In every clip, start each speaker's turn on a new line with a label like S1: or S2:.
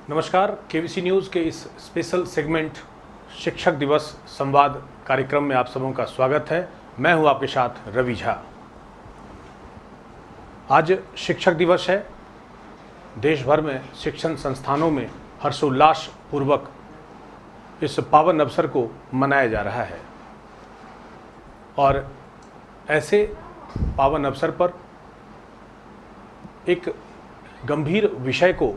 S1: नमस्कार। KVC news के इस स्पेशल सेगमेंट शिक्षक दिवस संवाद कार्यक्रम में आप सबों का स्वागत है। मैं हूं आपके साथ रवि झा। आज शिक्षक दिवस है। देश भर में शिक्षण संस्थानों में हर्षोल्लास पूर्वक इस पावन अवसर को मनाया जा रहा है और ऐसे पावन अवसर पर एक गंभीर विषय को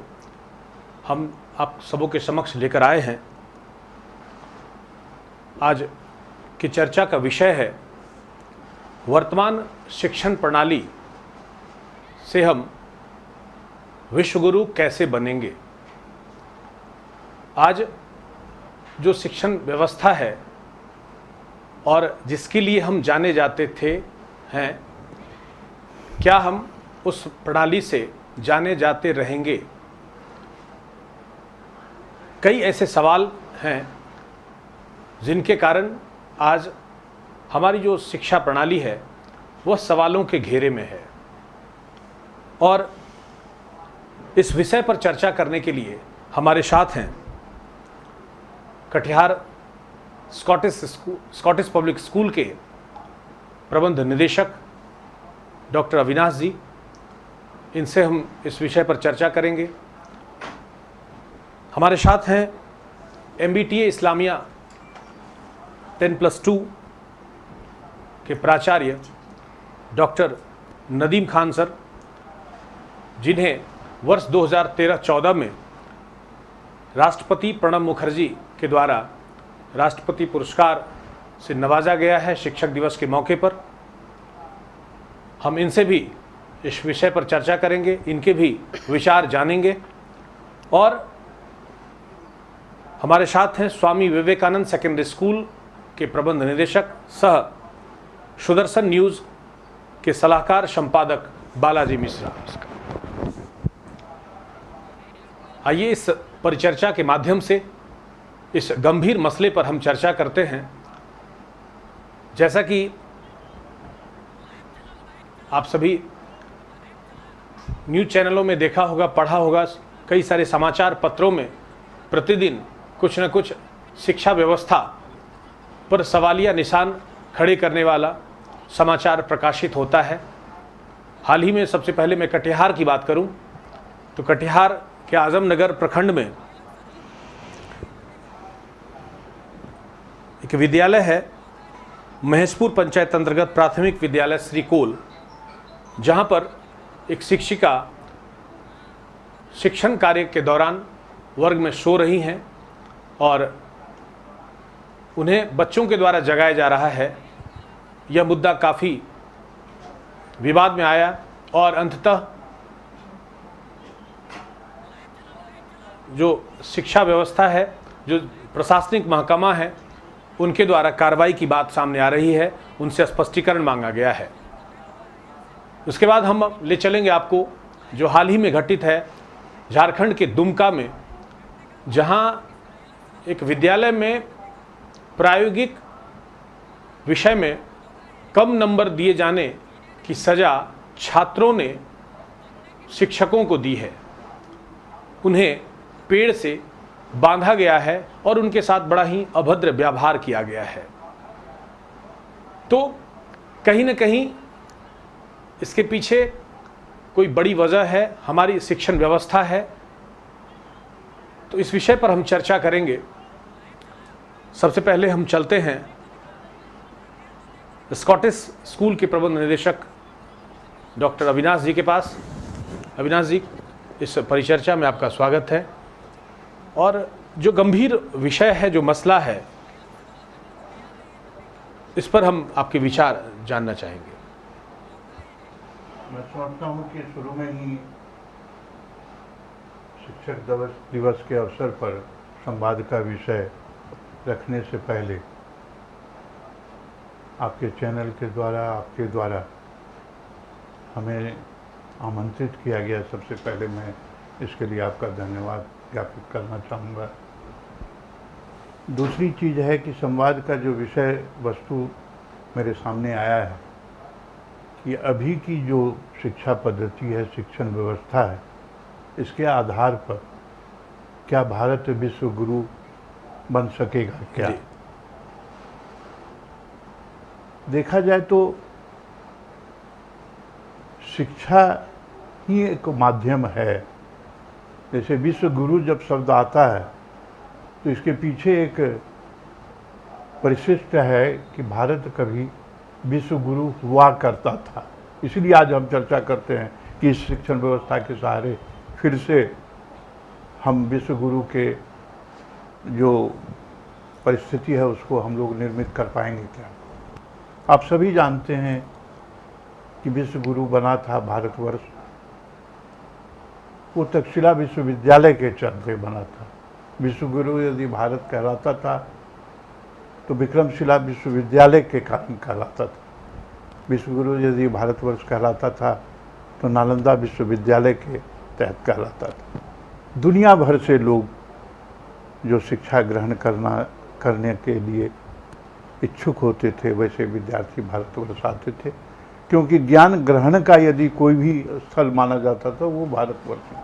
S1: हम आप सबों के समक्ष लेकर आए हैं। आज की चर्चा का विषय है वर्तमान शिक्षण प्रणाली से हम विश्वगुरु कैसे बनेंगे। आज जो शिक्षण व्यवस्था है और जिसके लिए हम जाने जाते थे हैं, क्या हम उस प्रणाली से जाने जाते रहेंगे। कई ऐसे सवाल हैं जिनके कारण आज हमारी जो शिक्षा प्रणाली है वह सवालों के घेरे में है और इस विषय पर चर्चा करने के लिए हमारे साथ हैं कटिहार स्कॉटिश पब्लिक स्कूल के प्रबंध निदेशक डॉक्टर अविनाश जी। इनसे हम इस विषय पर चर्चा करेंगे। हमारे साथ हैं MBTA इस्लामिया 10+2 के प्राचार्य डॉक्टर नदीम खान सर, जिन्हें वर्ष 2013-14 में राष्ट्रपति प्रणब मुखर्जी के द्वारा राष्ट्रपति पुरस्कार से नवाजा गया है शिक्षक दिवस के मौके पर। हम इनसे भी इस विषय पर चर्चा करेंगे, इनके भी विचार जानेंगे। और हमारे साथ हैं स्वामी विवेकानंद सेकेंडरी स्कूल के प्रबंध निदेशक सह सुदर्शन न्यूज़ के सलाहकार संपादक बालाजी मिश्रा। आइए इस परिचर्चा के माध्यम से इस गंभीर मसले पर हम चर्चा करते हैं। जैसा कि आप सभी न्यूज़ चैनलों में देखा होगा, पढ़ा होगा, कई सारे समाचार पत्रों में प्रतिदिन कुछ न कुछ शिक्षा व्यवस्था पर सवालिया निशान खड़े करने वाला समाचार प्रकाशित होता है। हाल ही में सबसे पहले मैं कटिहार की बात करूं तो कटिहार के आजमनगर प्रखंड में एक विद्यालय है, महेशपुर पंचायत अंतर्गत प्राथमिक विद्यालय श्री कोल, जहां पर एक शिक्षिका शिक्षण कार्य के दौरान वर्ग में सो रही हैं और उन्हें बच्चों के द्वारा जगाया जा रहा है। यह मुद्दा काफ़ी विवाद में आया और अंततः जो शिक्षा व्यवस्था है, जो प्रशासनिक महकमा है, उनके द्वारा कार्रवाई की बात सामने आ रही है। उनसे स्पष्टीकरण मांगा गया है। उसके बाद हम ले चलेंगे आपको जो हाल ही में घटित है झारखंड के दुमका में, जहां एक विद्यालय में प्रायोगिक विषय में कम नंबर दिए जाने की सज़ा छात्रों ने शिक्षकों को दी है। उन्हें पेड़ से बांधा गया है और उनके साथ बड़ा ही अभद्र व्यवहार किया गया है। तो कहीं न कहीं इसके पीछे कोई बड़ी वजह है, हमारी शिक्षण व्यवस्था है। तो इस विषय पर हम चर्चा करेंगे। सबसे पहले हम चलते हैं स्कॉटिश स्कूल के प्रबंध निदेशक डॉक्टर अविनाश जी के पास। अविनाश जी, इस परिचर्चा में आपका स्वागत है। और जो गंभीर विषय है, जो मसला है, इस पर हम आपके विचार जानना चाहेंगे।
S2: मैं समझता हूँ कि शुरू में ही शिक्षक दिवस के अवसर पर संवाद का विषय रखने से पहले आपके चैनल के द्वारा, आपके द्वारा हमें आमंत्रित किया गया। सबसे पहले मैं इसके लिए आपका धन्यवाद ज्ञापित करना चाहूँगा। दूसरी चीज़ है कि संवाद का जो विषय वस्तु मेरे सामने आया है कि अभी की जो शिक्षा पद्धति है, शिक्षण व्यवस्था है, इसके आधार पर क्या भारत विश्व गुरु बन सकेगा क्या?
S1: जी।
S2: देखा जाए तो शिक्षा ही एक माध्यम है। जैसे विश्व गुरु जब शब्द आता है तो इसके पीछे एक परिशिष्ट है कि भारत कभी विश्व गुरु हुआ करता था। इसलिए आज हम चर्चा करते हैं कि इस शिक्षण व्यवस्था के सहारे फिर से हम विश्व गुरु के जो परिस्थिति है उसको हम लोग निर्मित कर पाएंगे क्या। आप सभी जानते हैं कि विश्व गुरु बना था भारतवर्ष, वो तक्षशिला विश्वविद्यालय के चलते बना था। विश्व गुरु यदि भारत कहलाता था तो विक्रमशिला विश्वविद्यालय के कारण कहलाता था। विश्व गुरु यदि भारतवर्ष कहलाता था तो नालंदा विश्वविद्यालय के तहत कहलाता था। दुनिया भर से लोग जो शिक्षा ग्रहण करने के लिए इच्छुक होते थे वैसे विद्यार्थी भारतवर्ष आते थे, क्योंकि ज्ञान ग्रहण का यदि कोई भी स्थल माना जाता था वो भारतवर्ष था।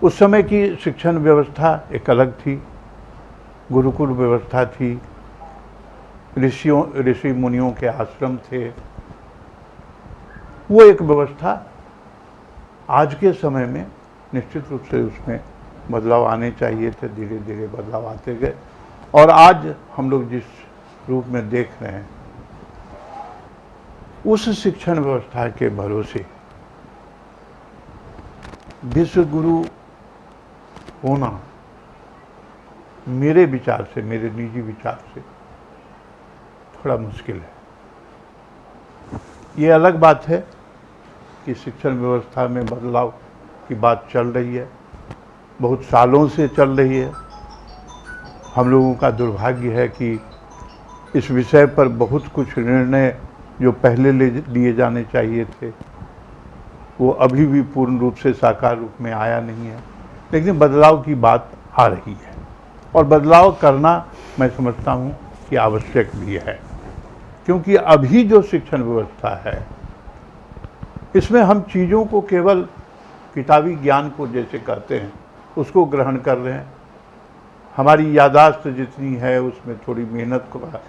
S2: उस समय की शिक्षण व्यवस्था एक अलग थी, गुरुकुल व्यवस्था थी, ऋषि मुनियों के आश्रम थे। वो एक व्यवस्था आज के समय में निश्चित रूप से उसमें बदलाव आने चाहिए थे, धीरे धीरे बदलाव आते गए और आज हम लोग जिस रूप में देख रहे हैं उस शिक्षण व्यवस्था के भरोसे विश्व गुरु होना मेरे विचार से, मेरे निजी विचार से थोड़ा मुश्किल है। ये अलग बात है कि शिक्षण व्यवस्था में बदलाव की बात चल रही है, बहुत सालों से चल रही है। हम लोगों का दुर्भाग्य है कि इस विषय पर बहुत कुछ निर्णय जो पहले लिए जाने चाहिए थे वो अभी भी पूर्ण रूप से साकार रूप में आया नहीं है, लेकिन बदलाव की बात आ रही है और बदलाव करना मैं समझता हूँ कि आवश्यक भी है, क्योंकि अभी जो शिक्षण व्यवस्था है इसमें हम चीज़ों को केवल किताबी ज्ञान को जैसे कहते हैं उसको ग्रहण कर रहे हैं। हमारी यादाश्त जितनी है उसमें थोड़ी मेहनत का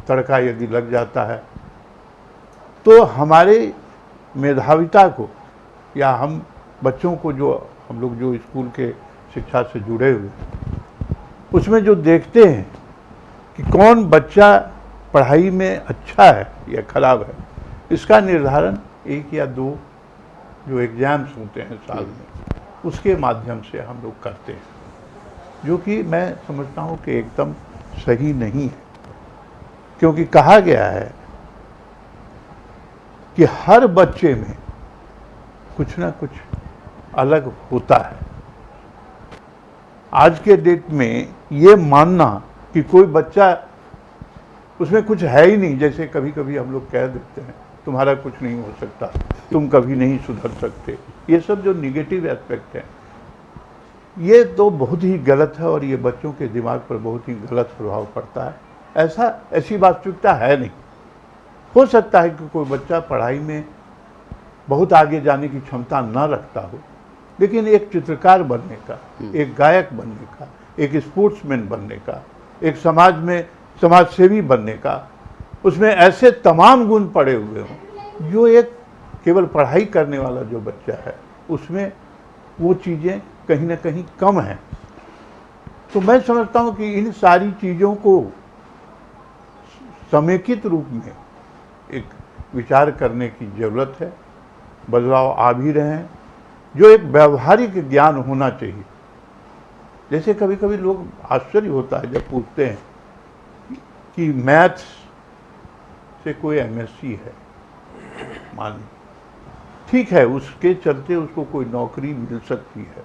S2: तड़का यदि लग जाता है तो हमारे मेधाविता को या हम बच्चों को, जो हम लोग जो स्कूल के शिक्षा से जुड़े हुए उसमें जो देखते हैं कि कौन बच्चा पढ़ाई में अच्छा है या खराब है, इसका निर्धारण 1 या 2 जो एग्ज़ाम्स होते हैं साल में उसके माध्यम से हम लोग करते हैं, जो कि मैं समझता हूँ कि एकदम सही नहीं है। क्योंकि कहा गया है कि हर बच्चे में कुछ ना कुछ अलग होता है। आज के डेट में ये मानना कि कोई बच्चा उसमें कुछ है ही नहीं, जैसे कभी कभी हम लोग कह देते हैं तुम्हारा कुछ नहीं हो सकता, तुम कभी नहीं सुधर सकते, ये सब जो निगेटिव एस्पेक्ट है ये तो बहुत ही गलत है और ये बच्चों के दिमाग पर बहुत ही गलत प्रभाव पड़ता है। ऐसी वास्तविकता है नहीं। हो सकता है कि कोई बच्चा पढ़ाई में बहुत आगे जाने की क्षमता न रखता हो, लेकिन एक चित्रकार बनने का, एक गायक बनने का, एक स्पोर्ट्समैन बनने का, एक समाज में समाज सेवी बनने का, उसमें ऐसे तमाम गुण पड़े हुए हों जो एक केवल पढ़ाई करने वाला जो बच्चा है उसमें वो चीज़ें कहीं ना कहीं कम हैं। तो मैं समझता हूँ कि इन सारी चीज़ों को समेकित रूप में एक विचार करने की ज़रूरत है। बदलाव आ भी रहे हैं, जो एक व्यावहारिक ज्ञान होना चाहिए। जैसे कभी कभी लोग आश्चर्य होता है जब पूछते हैं कि मैथ्स से कोई एमएससी है, मान ठीक है, उसके चलते उसको कोई नौकरी मिल सकती है,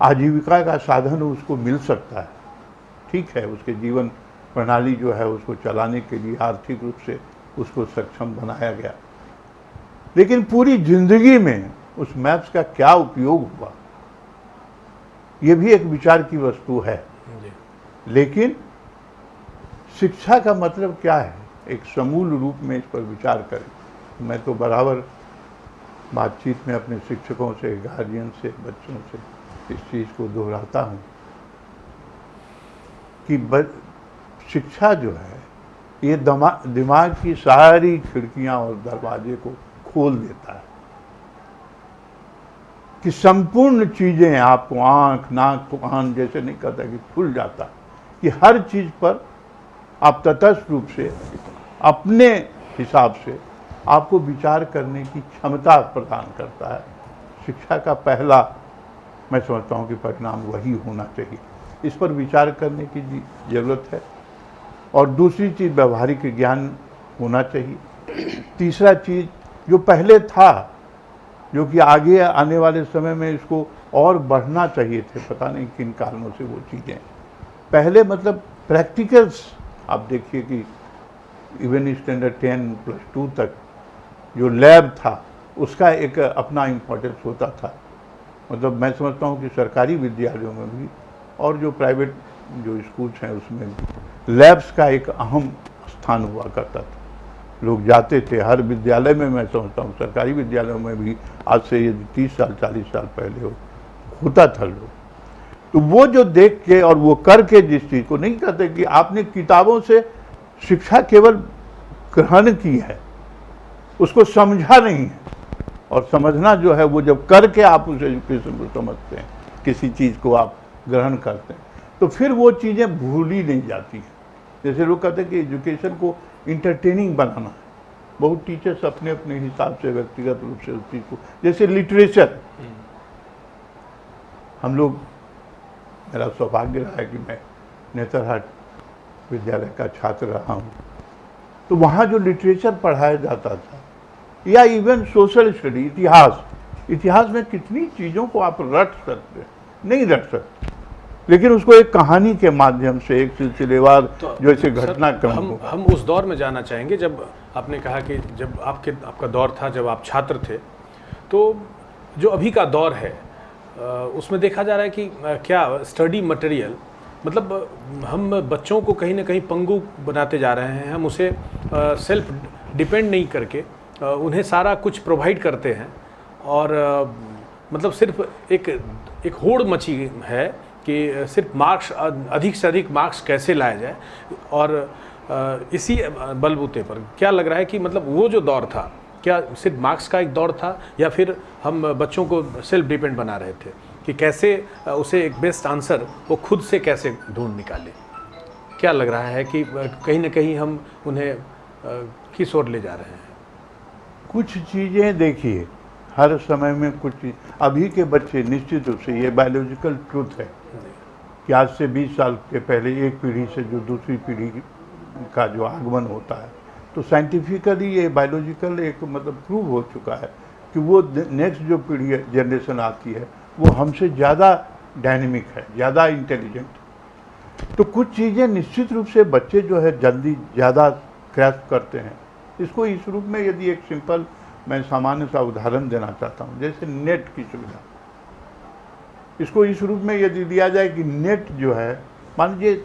S2: आजीविका का साधन उसको मिल सकता है, ठीक है, उसके जीवन प्रणाली जो है उसको चलाने के लिए आर्थिक रूप से उसको सक्षम बनाया गया, लेकिन पूरी जिंदगी में उस मैथ्स का क्या उपयोग हुआ, ये भी एक विचार की वस्तु है। लेकिन शिक्षा का मतलब क्या है, एक समूल रूप में इस पर विचार करें। मैं तो बराबर बातचीत में अपने शिक्षकों से, गार्जियन से, बच्चों से इस चीज़ को दोहराता हूँ कि शिक्षा जो है ये दिमाग की सारी खिड़कियां और दरवाजे को खोल देता है कि संपूर्ण चीज़ें आपको आँख, नाक, कान जैसे नहीं कहता कि खुल जाता, कि हर चीज़ पर आप तटस्थ रूप से अपने हिसाब से आपको विचार करने की क्षमता प्रदान करता है। शिक्षा का पहला मैं समझता हूँ कि परिणाम वही होना चाहिए। इस पर विचार करने की ज़रूरत है। और दूसरी चीज़ व्यवहारिक ज्ञान होना चाहिए। तीसरा चीज़ जो पहले था, जो कि आगे आने वाले समय में इसको और बढ़ना चाहिए थे, पता नहीं किन कारणों से वो चीज़ें पहले मतलब प्रैक्टिकल्स आप देखिए कि इवन स्टैंडर्ड 10+2 तक जो लैब था उसका एक अपना इम्पोर्टेंस होता था। मतलब मैं समझता हूँ कि सरकारी विद्यालयों में भी और जो प्राइवेट जो स्कूल्स हैं उसमें भी लैब्स का एक अहम स्थान हुआ करता था। लोग जाते थे हर विद्यालय में, मैं समझता हूँ सरकारी विद्यालयों में भी आज से यदि 30 साल 40 साल पहले होता था लोग, तो वो जो देख के और वो करके जिस चीज़ को नहीं कहते कि आपने किताबों से शिक्षा केवल ग्रहण की है, उसको समझा नहीं है। और समझना जो है वो जब करके आप उस एजुकेशन को समझते हैं, किसी चीज़ को आप ग्रहण करते हैं, तो फिर वो चीज़ें भूली नहीं जाती हैं। जैसे लोग कहते हैं कि एजुकेशन को इंटरटेनिंग बनाना है, बहुत टीचर्स अपने अपने हिसाब से व्यक्तिगत रूप से उस चीज़ को, जैसे लिटरेचर, हम लोग, मेरा सौभाग्य रहा है कि मैं नेतरहाट विद्यालय का छात्र रहा हूँ, तो वहाँ जो लिटरेचर पढ़ाया जाता था या इवन सोशल स्टडी, इतिहास में कितनी चीज़ों को आप रट सकते हैं, नहीं रट सकते, लेकिन उसको एक कहानी के माध्यम से एक सिलसिलेवार
S1: तो
S2: जैसे घटनाक्रम
S1: हम उस दौर में जाना चाहेंगे जब आपने कहा कि जब आपका दौर था, जब आप छात्र थे, तो जो अभी का दौर है उसमें देखा जा रहा है कि क्या स्टडी मटेरियल, मतलब हम बच्चों को कहीं ना कहीं पंगु बनाते जा रहे हैं। हम उसे सेल्फ डिपेंड नहीं करके उन्हें सारा कुछ प्रोवाइड करते हैं और मतलब सिर्फ एक होड़ मची है कि सिर्फ मार्क्स, अधिक से अधिक मार्क्स कैसे लाया जाए, और इसी बलबूते पर क्या लग रहा है कि मतलब वो जो दौर था, क्या सिर्फ मार्क्स का एक दौर था या फिर हम बच्चों को सेल्फ डिपेंड बना रहे थे कि कैसे उसे एक बेस्ट आंसर वो खुद से कैसे ढूंढ निकाले? क्या लग रहा है कि कहीं ना कहीं हम उन्हें किस ओर ले जा रहे हैं?
S2: कुछ चीज़ें देखिए, हर समय में कुछ अभी के बच्चे निश्चित रूप से, ये बायोलॉजिकल ट्रूथ है कि आज से 20 साल के पहले एक पीढ़ी से जो दूसरी पीढ़ी का जो आगमन होता है, तो साइंटिफिकली ये बायोलॉजिकल एक मतलब प्रूव हो चुका है कि वो नेक्स्ट जो पीढ़ी जनरेशन आती है वो हमसे ज़्यादा डायनेमिक है, ज़्यादा इंटेलिजेंट। तो कुछ चीज़ें निश्चित रूप से बच्चे जो है जल्दी ज़्यादा ग्रैस्प करते हैं। इसको इस रूप में यदि एक सिंपल मैं सामान्य सा उदाहरण देना चाहता हूँ, जैसे नेट की सुविधा, इसको इस रूप में यदि दिया जाए कि नेट जो है, मान लीजिए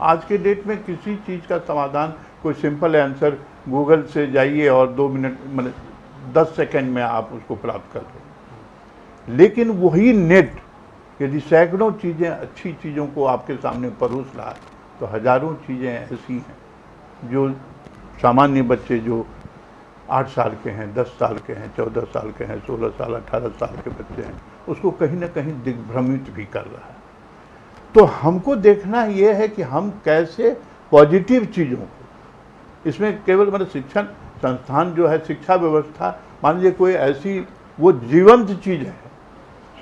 S2: आज के डेट में किसी चीज़ का समाधान, कोई सिंपल आंसर गूगल से जाइए और 2 मिनट मतलब 10 सेकंड में आप उसको प्राप्त कर लें। लेकिन वही नेट यदि सैकड़ों चीज़ें, अच्छी चीज़ों को आपके सामने परोस रहा है, तो हज़ारों चीज़ें ऐसी हैं जो सामान्य बच्चे जो 8 साल के हैं, 10 साल के हैं, 14 साल के हैं, 16 साल 18 साल के बच्चे हैं, उसको कहीं ना कहीं दिग्भ्रमित भी कर रहा है। तो हमको देखना ये है कि हम कैसे पॉजिटिव चीज़ों को, इसमें केवल मतलब शिक्षण संस्थान जो है, शिक्षा व्यवस्था, मान लीजिए कोई ऐसी वो जीवंत चीज़ है।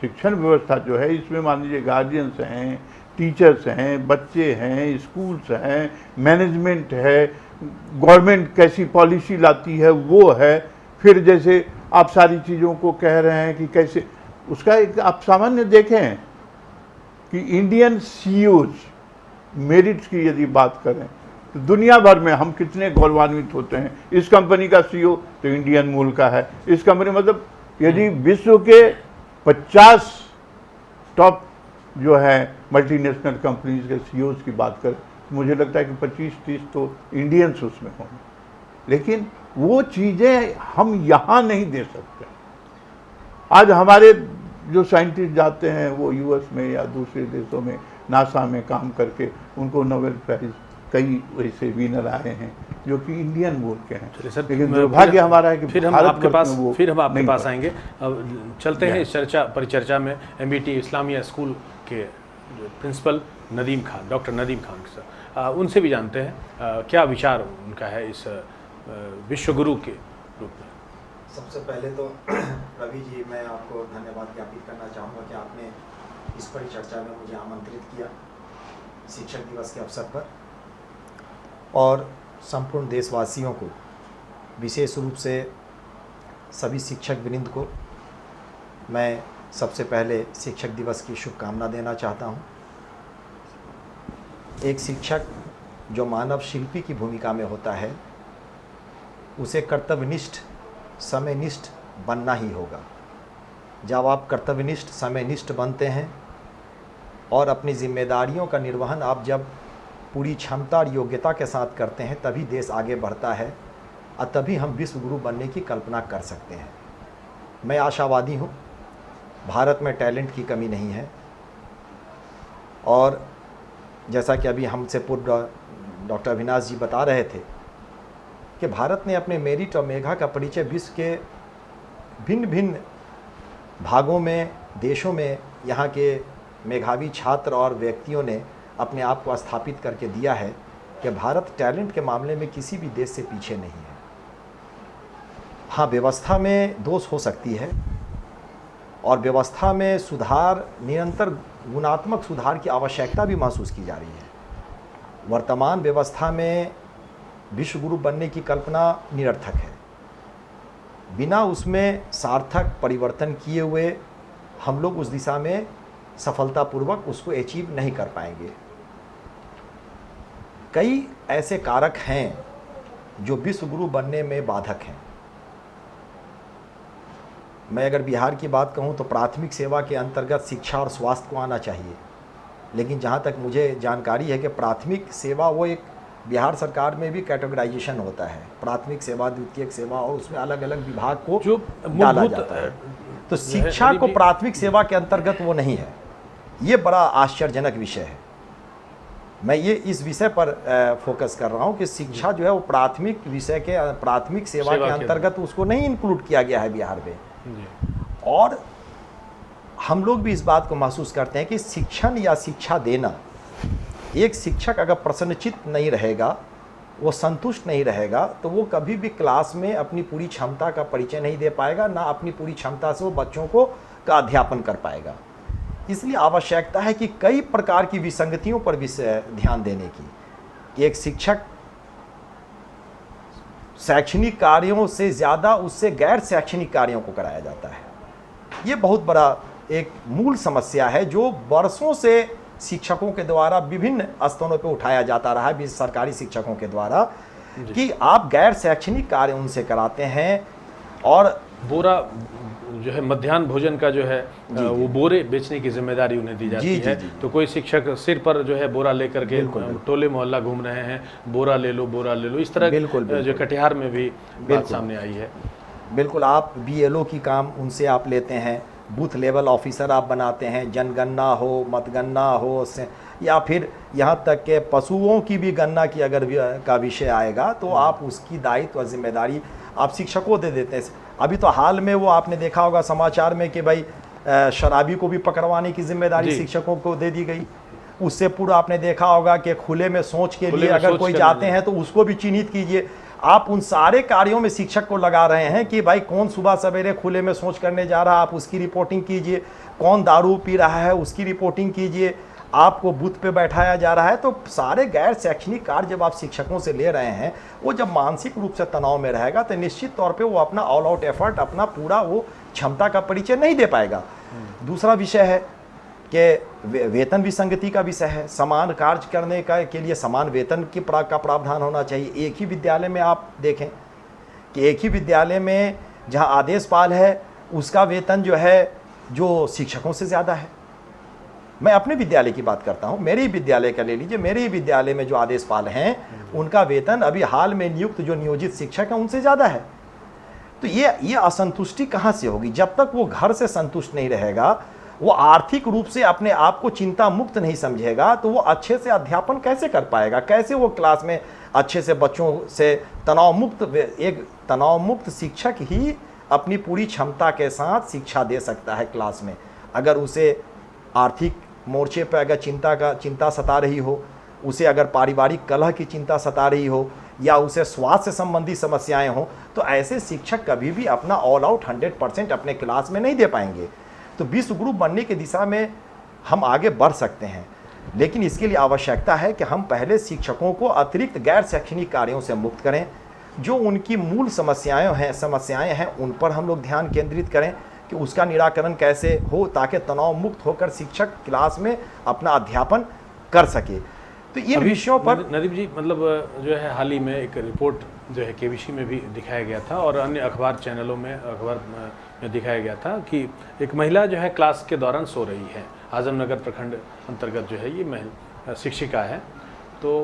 S2: शिक्षण व्यवस्था जो है इसमें मान लीजिए गार्जियंस हैं, टीचर्स हैं, बच्चे हैं, स्कूल्स हैं, मैनेजमेंट है, गवर्नमेंट कैसी पॉलिसी लाती है वो है, फिर जैसे आप सारी चीज़ों को कह रहे हैं कि कैसे, उसका एक आप सामान्य देखें कि इंडियन CEOs मेरिट्स की यदि बात करें तो दुनिया भर में हम कितने गौरवान्वित होते हैं। इस कंपनी का CEO तो इंडियन मूल का है, इस कंपनी मतलब यदि विश्व के 50 टॉप जो है मल्टीनेशनल कंपनीज के CEOs की बात करें, मुझे लगता है कि 25-30 तो इंडियंस उसमें होंगे। लेकिन वो चीज़ें हम यहाँ नहीं दे सकते। आज हमारे जो साइंटिस्ट जाते हैं वो यूएस में या दूसरे देशों में नासा में काम करके उनको नोबेल प्राइज कई वैसे विनर आए हैं जो कि इंडियन बोल के हैं।
S1: चलिए सर,
S2: लेकिन दुर्भाग्य हमारा है कि
S1: फिर हम
S2: भारत
S1: आपके
S2: वर्ष
S1: पास
S2: में वो
S1: फिर हम आपके
S2: नहीं
S1: पास
S2: हुआ।
S1: आएंगे। अब चलते हैं इस परिचर्चा में एमबीटी इस्लामिया स्कूल के principal Nadeem Khan, doctor Nadeem Khan sir, उनसे भी जानते हैं क्या विचार उनका है इस विश्वगुरु के रूप में।
S3: सबसे पहले तो रवि जी, मैं आपको धन्यवाद ज्ञापित करना चाहूँगा कि आपने इस परिचर्चा में मुझे आमंत्रित किया शिक्षक दिवस के अवसर पर, और संपूर्ण देशवासियों को, विशेष रूप से सभी शिक्षक वृंद को मैं सबसे पहले शिक्षक दिवस की शुभकामना देना चाहता हूँ। एक शिक्षक जो मानव शिल्पी की भूमिका में होता है, उसे कर्तव्यनिष्ठ, समयनिष्ठ बनना ही होगा। जब आप कर्तव्यनिष्ठ, समयनिष्ठ बनते हैं और अपनी जिम्मेदारियों का निर्वहन आप जब पूरी क्षमता और योग्यता के साथ करते हैं, तभी देश आगे बढ़ता है और तभी हम विश्व गुरु बनने की कल्पना कर सकते हैं। मैं आशावादी हूँ, भारत में टैलेंट की कमी नहीं है, और जैसा कि अभी हमसे पूर्व डॉक्टर अविनाश जी बता रहे थे कि भारत ने अपने मेरिट और मेधा का परिचय विश्व के भिन्न भिन्न भागों में, देशों में यहाँ के मेधावी छात्र और व्यक्तियों ने अपने आप को स्थापित करके दिया है कि भारत टैलेंट के मामले में किसी भी देश से पीछे नहीं है। हाँ, व्यवस्था में दोष हो सकती है और व्यवस्था में सुधार, निरंतर गुणात्मक सुधार की आवश्यकता भी महसूस की जा रही है। वर्तमान व्यवस्था में विश्व गुरु बनने की कल्पना निरर्थक है। बिना उसमें सार्थक परिवर्तन किए हुए हम लोग उस दिशा में सफलतापूर्वक उसको अचीव नहीं कर पाएंगे। कई ऐसे कारक हैं जो विश्व गुरु बनने में बाधक हैं। मैं अगर बिहार की बात कहूं तो प्राथमिक सेवा के अंतर्गत शिक्षा और स्वास्थ्य को आना चाहिए, लेकिन जहां तक मुझे जानकारी है कि प्राथमिक सेवा वो एक बिहार सरकार में भी कैटेगराइजेशन होता है, प्राथमिक सेवा, द्वितीयक सेवा, और उसमें अलग अलग विभाग को
S1: जो
S3: डाला जाता है। तो शिक्षा को प्राथमिक सेवा के अंतर्गत वो नहीं है। ये बड़ा आश्चर्यजनक विषय है। मैं ये इस विषय पर फोकस कर रहा हूँ कि शिक्षा जो है वो प्राथमिक विषय के, प्राथमिक सेवा के अंतर्गत उसको नहीं इंक्लूड किया गया है बिहार में। और हम लोग भी इस बात को महसूस करते हैं कि शिक्षण या शिक्षा देना, एक शिक्षक अगर प्रसन्नचित्त नहीं रहेगा, वो संतुष्ट नहीं रहेगा, तो वो कभी भी क्लास में अपनी पूरी क्षमता का परिचय नहीं दे पाएगा, ना अपनी पूरी क्षमता से वो बच्चों को का अध्यापन कर पाएगा। इसलिए आवश्यकता है कि कई प्रकार की विसंगतियों पर ध्यान देने की, कि एक शिक्षक शैक्षणिक कार्यों से ज़्यादा उससे गैर शैक्षणिक कार्यों को कराया जाता है। ये बहुत बड़ा एक मूल समस्या है जो वर्षों से शिक्षकों के द्वारा विभिन्न स्तरों पर उठाया जाता रहा है, सरकारी शिक्षकों के द्वारा, कि आप गैर शैक्षणिक कार्य उनसे कराते हैं। और
S1: बोरा जो है मध्याह्न भोजन का जो है वो बोरे बेचने की जिम्मेदारी उन्हें दी जाती है। तो कोई शिक्षक सिर पर जो है बोरा लेकर के टोले मोहल्ला घूम रहे हैं, बोरा ले लो, बोरा ले लो, इस तरह जो कटिहार में भी बात सामने आई है।
S3: बिल्कुल, आप BLO की काम उनसे आप लेते हैं, बूथ लेवल ऑफिसर आप बनाते हैं, जनगणना हो, मतगणना हो, या फिर यहाँ तक के पशुओं की भी गणना की अगर का विषय आएगा तो आप उसकी दायित्व और जिम्मेदारी आप शिक्षकों दे देते हैं। अभी तो हाल में वो आपने देखा होगा समाचार में कि भाई शराबी को भी पकड़वाने की जिम्मेदारी शिक्षकों को दे दी गई। उससे पूर्व आपने देखा होगा कि खुले में सोच के लिए अगर कोई जाते हैं तो उसको भी चिन्हित कीजिए। आप उन सारे कार्यों में शिक्षक को लगा रहे हैं कि भाई कौन सुबह सवेरे खुले में सोच करने जा रहा है, आप उसकी रिपोर्टिंग कीजिए, कौन दारू पी रहा है उसकी रिपोर्टिंग कीजिए, आपको बूथ पे बैठाया जा रहा है। तो सारे गैर शैक्षणिक कार्य जब आप शिक्षकों से ले रहे हैं, वो जब मानसिक रूप से तनाव में रहेगा तो निश्चित तौर पे वो अपना ऑल आउट एफर्ट, अपना पूरा वो क्षमता का परिचय नहीं दे पाएगा। दूसरा विषय है कि वेतन विसंगति का विषय है। समान कार्य करने का के लिए समान वेतन का प्रावधान होना चाहिए। एक ही विद्यालय में आप देखें कि एक ही विद्यालय में जहां आदेशपाल है उसका वेतन जो है जो शिक्षकों से ज़्यादा है। मैं अपने विद्यालय की बात करता हूं, मेरे ही विद्यालय का ले लीजिए। मेरे ही विद्यालय में जो आदेशपाल हैं उनका वेतन अभी हाल में नियुक्त जो नियोजित शिक्षक हैं उनसे ज़्यादा है। तो ये असंतुष्टि कहाँ से होगी? जब तक वो घर से संतुष्ट नहीं रहेगा, वो आर्थिक रूप से अपने आप को चिंता मुक्त नहीं समझेगा, तो वो अच्छे से अध्यापन कैसे कर पाएगा? कैसे वो क्लास में अच्छे से बच्चों से एक तनाव मुक्त शिक्षक ही अपनी पूरी क्षमता के साथ शिक्षा दे सकता है क्लास में। अगर उसे आर्थिक मोर्चे पर अगर चिंता सता रही हो, उसे अगर पारिवारिक कलह की चिंता सता रही हो, या उसे स्वास्थ्य संबंधी समस्याएं हो, तो ऐसे शिक्षक कभी भी अपना ऑल आउट 100% अपने क्लास में नहीं दे पाएंगे। तो विश्व गुरु बनने की दिशा में हम आगे बढ़ सकते हैं, लेकिन इसके लिए आवश्यकता है कि हम पहले शिक्षकों को अतिरिक्त गैर शैक्षणिक कार्यों से मुक्त करें। जो उनकी मूल समस्याएं हैं उन पर हम लोग ध्यान केंद्रित करें कि उसका निराकरण कैसे हो, ताकि तनाव मुक्त होकर शिक्षक क्लास में अपना अध्यापन कर सके। तो इन विषयों पर
S1: नदीप जी, मतलब जो है हाल ही में एक रिपोर्ट जो है केबीसी में भी दिखाया गया था और अन्य अखबार चैनलों में में दिखाया गया था कि एक महिला जो है क्लास के दौरान सो रही है। आजमनगर प्रखंड अंतर्गत जो है ये महिला शिक्षिका है, तो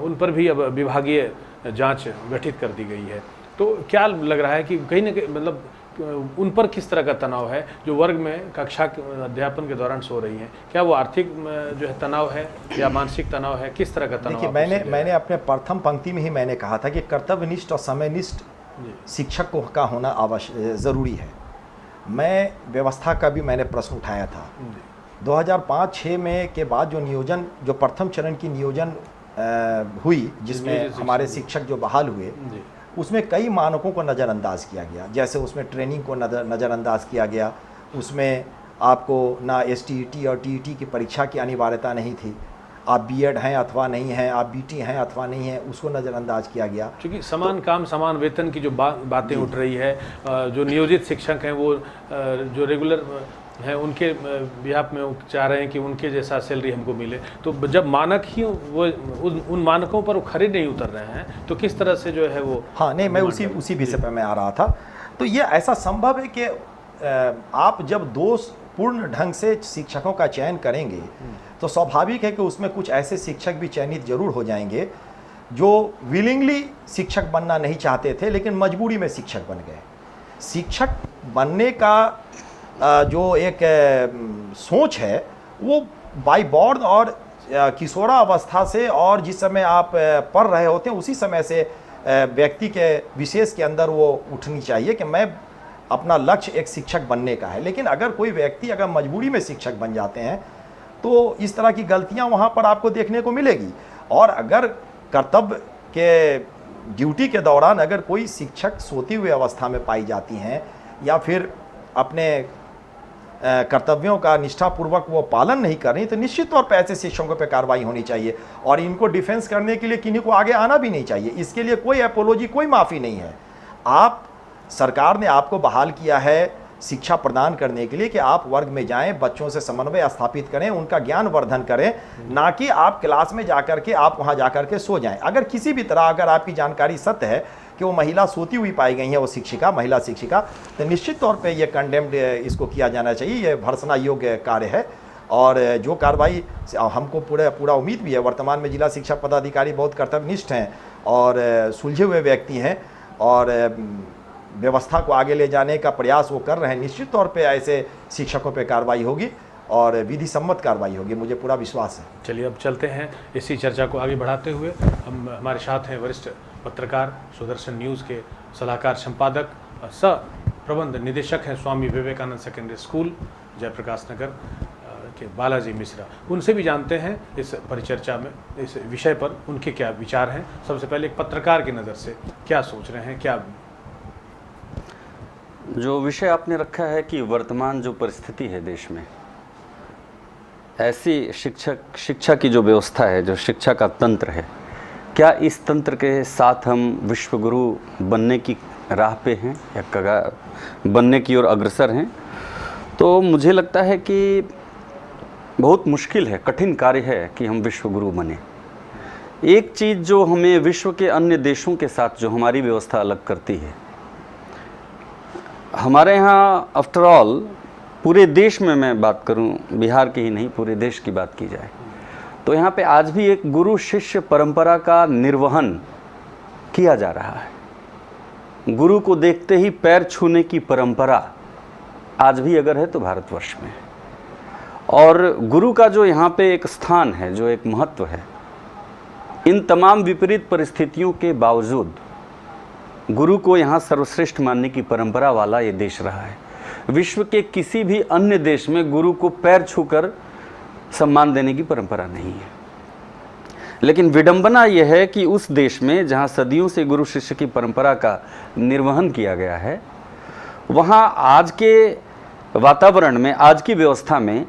S1: उन पर भी अब विभागीय जांच गठित कर दी गई है। तो क्या लग रहा है कि कहीं ना कहीं मतलब उन पर किस तरह का तनाव है जो वर्ग में कक्षा के अध्यापन के दौरान सो रही हैं? क्या वो आर्थिक जो है तनाव है या मानसिक तनाव है? किस तरह का तनाव?
S3: देखिए, मैंने अपने प्रथम पंक्ति में ही मैंने कहा था कि कर्तव्यनिष्ठ और समयनिष्ठ शिक्षक को का होना आवश्यक ज़रूरी है। मैं व्यवस्था का भी मैंने प्रश्न उठाया था। 2005-06 में के बाद जो प्रथम चरण की नियोजन हुई, जिसमें हमारे शिक्षक जो बहाल हुए, उसमें कई मानकों को नज़रअंदाज किया गया। जैसे उसमें ट्रेनिंग को नज़रअंदाज किया गया, उसमें आपको ना STET और TET की परीक्षा की अनिवार्यता नहीं थी। आप B.Ed हैं अथवा नहीं हैं, आप BT हैं अथवा नहीं हैं, उसको नज़रअंदाज किया गया।
S1: क्योंकि समान काम समान वेतन की जो बातें उठ रही है, जो नियोजित शिक्षक हैं वो जो रेगुलर हैं उनके बिहाफ में चाह रहे हैं कि उनके जैसा सैलरी हमको मिले। तो जब मानक ही वो उन मानकों पर वो खरे नहीं उतर रहे हैं, तो किस तरह से जो है वो?
S3: हाँ, नहीं, मैं उसी विषय पर मैं आ रहा था। तो ये ऐसा संभव है कि आप जब दोषपूर्ण ढंग से शिक्षकों का चयन करेंगे तो स्वाभाविक है कि उसमें कुछ ऐसे शिक्षक भी चयनित जरूर हो जाएंगे जो विलिंगली शिक्षक बनना नहीं चाहते थे, लेकिन मजबूरी में शिक्षक बन गए। शिक्षक बनने का जो एक सोच है वो बाय बॉर्न और किशोरावस्था से, और जिस समय आप पढ़ रहे होते हैं उसी समय से व्यक्ति के विशेष के अंदर वो उठनी चाहिए कि मैं अपना लक्ष्य एक शिक्षक बनने का है। लेकिन अगर कोई व्यक्ति अगर मजबूरी में शिक्षक बन जाते हैं तो इस तरह की गलतियां वहां पर आपको देखने को मिलेगी। और अगर कर्तव्य के ड्यूटी के दौरान अगर कोई शिक्षक सोती हुई अवस्था में पाई जाती हैं, या फिर अपने कर्तव्यों का निष्ठापूर्वक वो पालन नहीं कर रही, तो निश्चित तौर पर ऐसे शिक्षकों पर कार्रवाई होनी चाहिए। और इनको डिफेंस करने के लिए किन्हीं को आगे आना भी नहीं चाहिए। इसके लिए कोई एपोलॉजी, कोई माफ़ी नहीं है। सरकार ने आपको बहाल किया है शिक्षा प्रदान करने के लिए कि आप वर्ग में जाएं, बच्चों से समन्वय स्थापित करें, उनका ज्ञान वर्धन करें, ना कि आप क्लास में जाकर के आप वहां जाकर के सो जाएं। अगर किसी भी तरह अगर आपकी जानकारी सत्य है कि वो महिला सोती हुई पाई गई है, वो शिक्षिका, महिला शिक्षिका, तो निश्चित तौर पे ये कंडेम्ड इसको किया जाना चाहिए। ये भर्त्सना योग्य कार्य है। और जो कार्रवाई हमको पूरा उम्मीद भी है। वर्तमान में जिला शिक्षा पदाधिकारी बहुत कर्तव्यनिष्ठ हैं और सुलझे हुए व्यक्ति हैं, और व्यवस्था को आगे ले जाने का प्रयास वो कर रहे हैं। निश्चित तौर पे ऐसे शिक्षकों पे कार्रवाई होगी और विधि सम्मत कार्रवाई होगी, मुझे पूरा विश्वास है।
S1: चलिए अब चलते हैं इसी चर्चा को आगे बढ़ाते हुए। हमारे साथ हैं वरिष्ठ पत्रकार, सुदर्शन न्यूज़ के सलाहकार संपादक, सह प्रबंध निदेशक हैं स्वामी विवेकानंद सेकेंडरी स्कूल जयप्रकाश नगर के बालाजी मिश्रा। उनसे भी जानते हैं इस परिचर्चा में, इस विषय पर उनके क्या विचार हैं। सबसे पहले एक पत्रकार की नज़र से क्या सोच रहे हैं, क्या
S4: जो विषय आपने रखा है कि वर्तमान जो परिस्थिति है देश में, ऐसी शिक्षा की जो व्यवस्था है, जो शिक्षा का तंत्र है, क्या इस तंत्र के साथ हम विश्वगुरु बनने की राह पे हैं या कगार बनने की ओर अग्रसर हैं? तो मुझे लगता है कि बहुत मुश्किल है, कठिन कार्य है कि हम विश्वगुरु बने। एक चीज़ जो हमें विश्व के अन्य देशों के साथ जो हमारी व्यवस्था अलग करती है, हमारे यहाँ आफ्टर ऑल पूरे देश में, मैं बात करूं बिहार की ही नहीं, पूरे देश की बात की जाए तो यहाँ पे आज भी एक गुरु शिष्य परंपरा का निर्वहन किया जा रहा है। गुरु को देखते ही पैर छूने की परंपरा आज भी अगर है तो भारतवर्ष में है। और गुरु का जो यहाँ पे एक स्थान है, जो एक महत्व है, इन तमाम विपरीत परिस्थितियों के बावजूद गुरु को यहाँ सर्वश्रेष्ठ मानने की परंपरा वाला ये देश रहा है। विश्व के किसी भी अन्य देश में गुरु को पैर छूकर सम्मान देने की परंपरा नहीं है। लेकिन विडंबना यह है कि उस देश में जहाँ सदियों से गुरु शिष्य की परंपरा का निर्वहन किया गया है, वहाँ आज के वातावरण में, आज की व्यवस्था में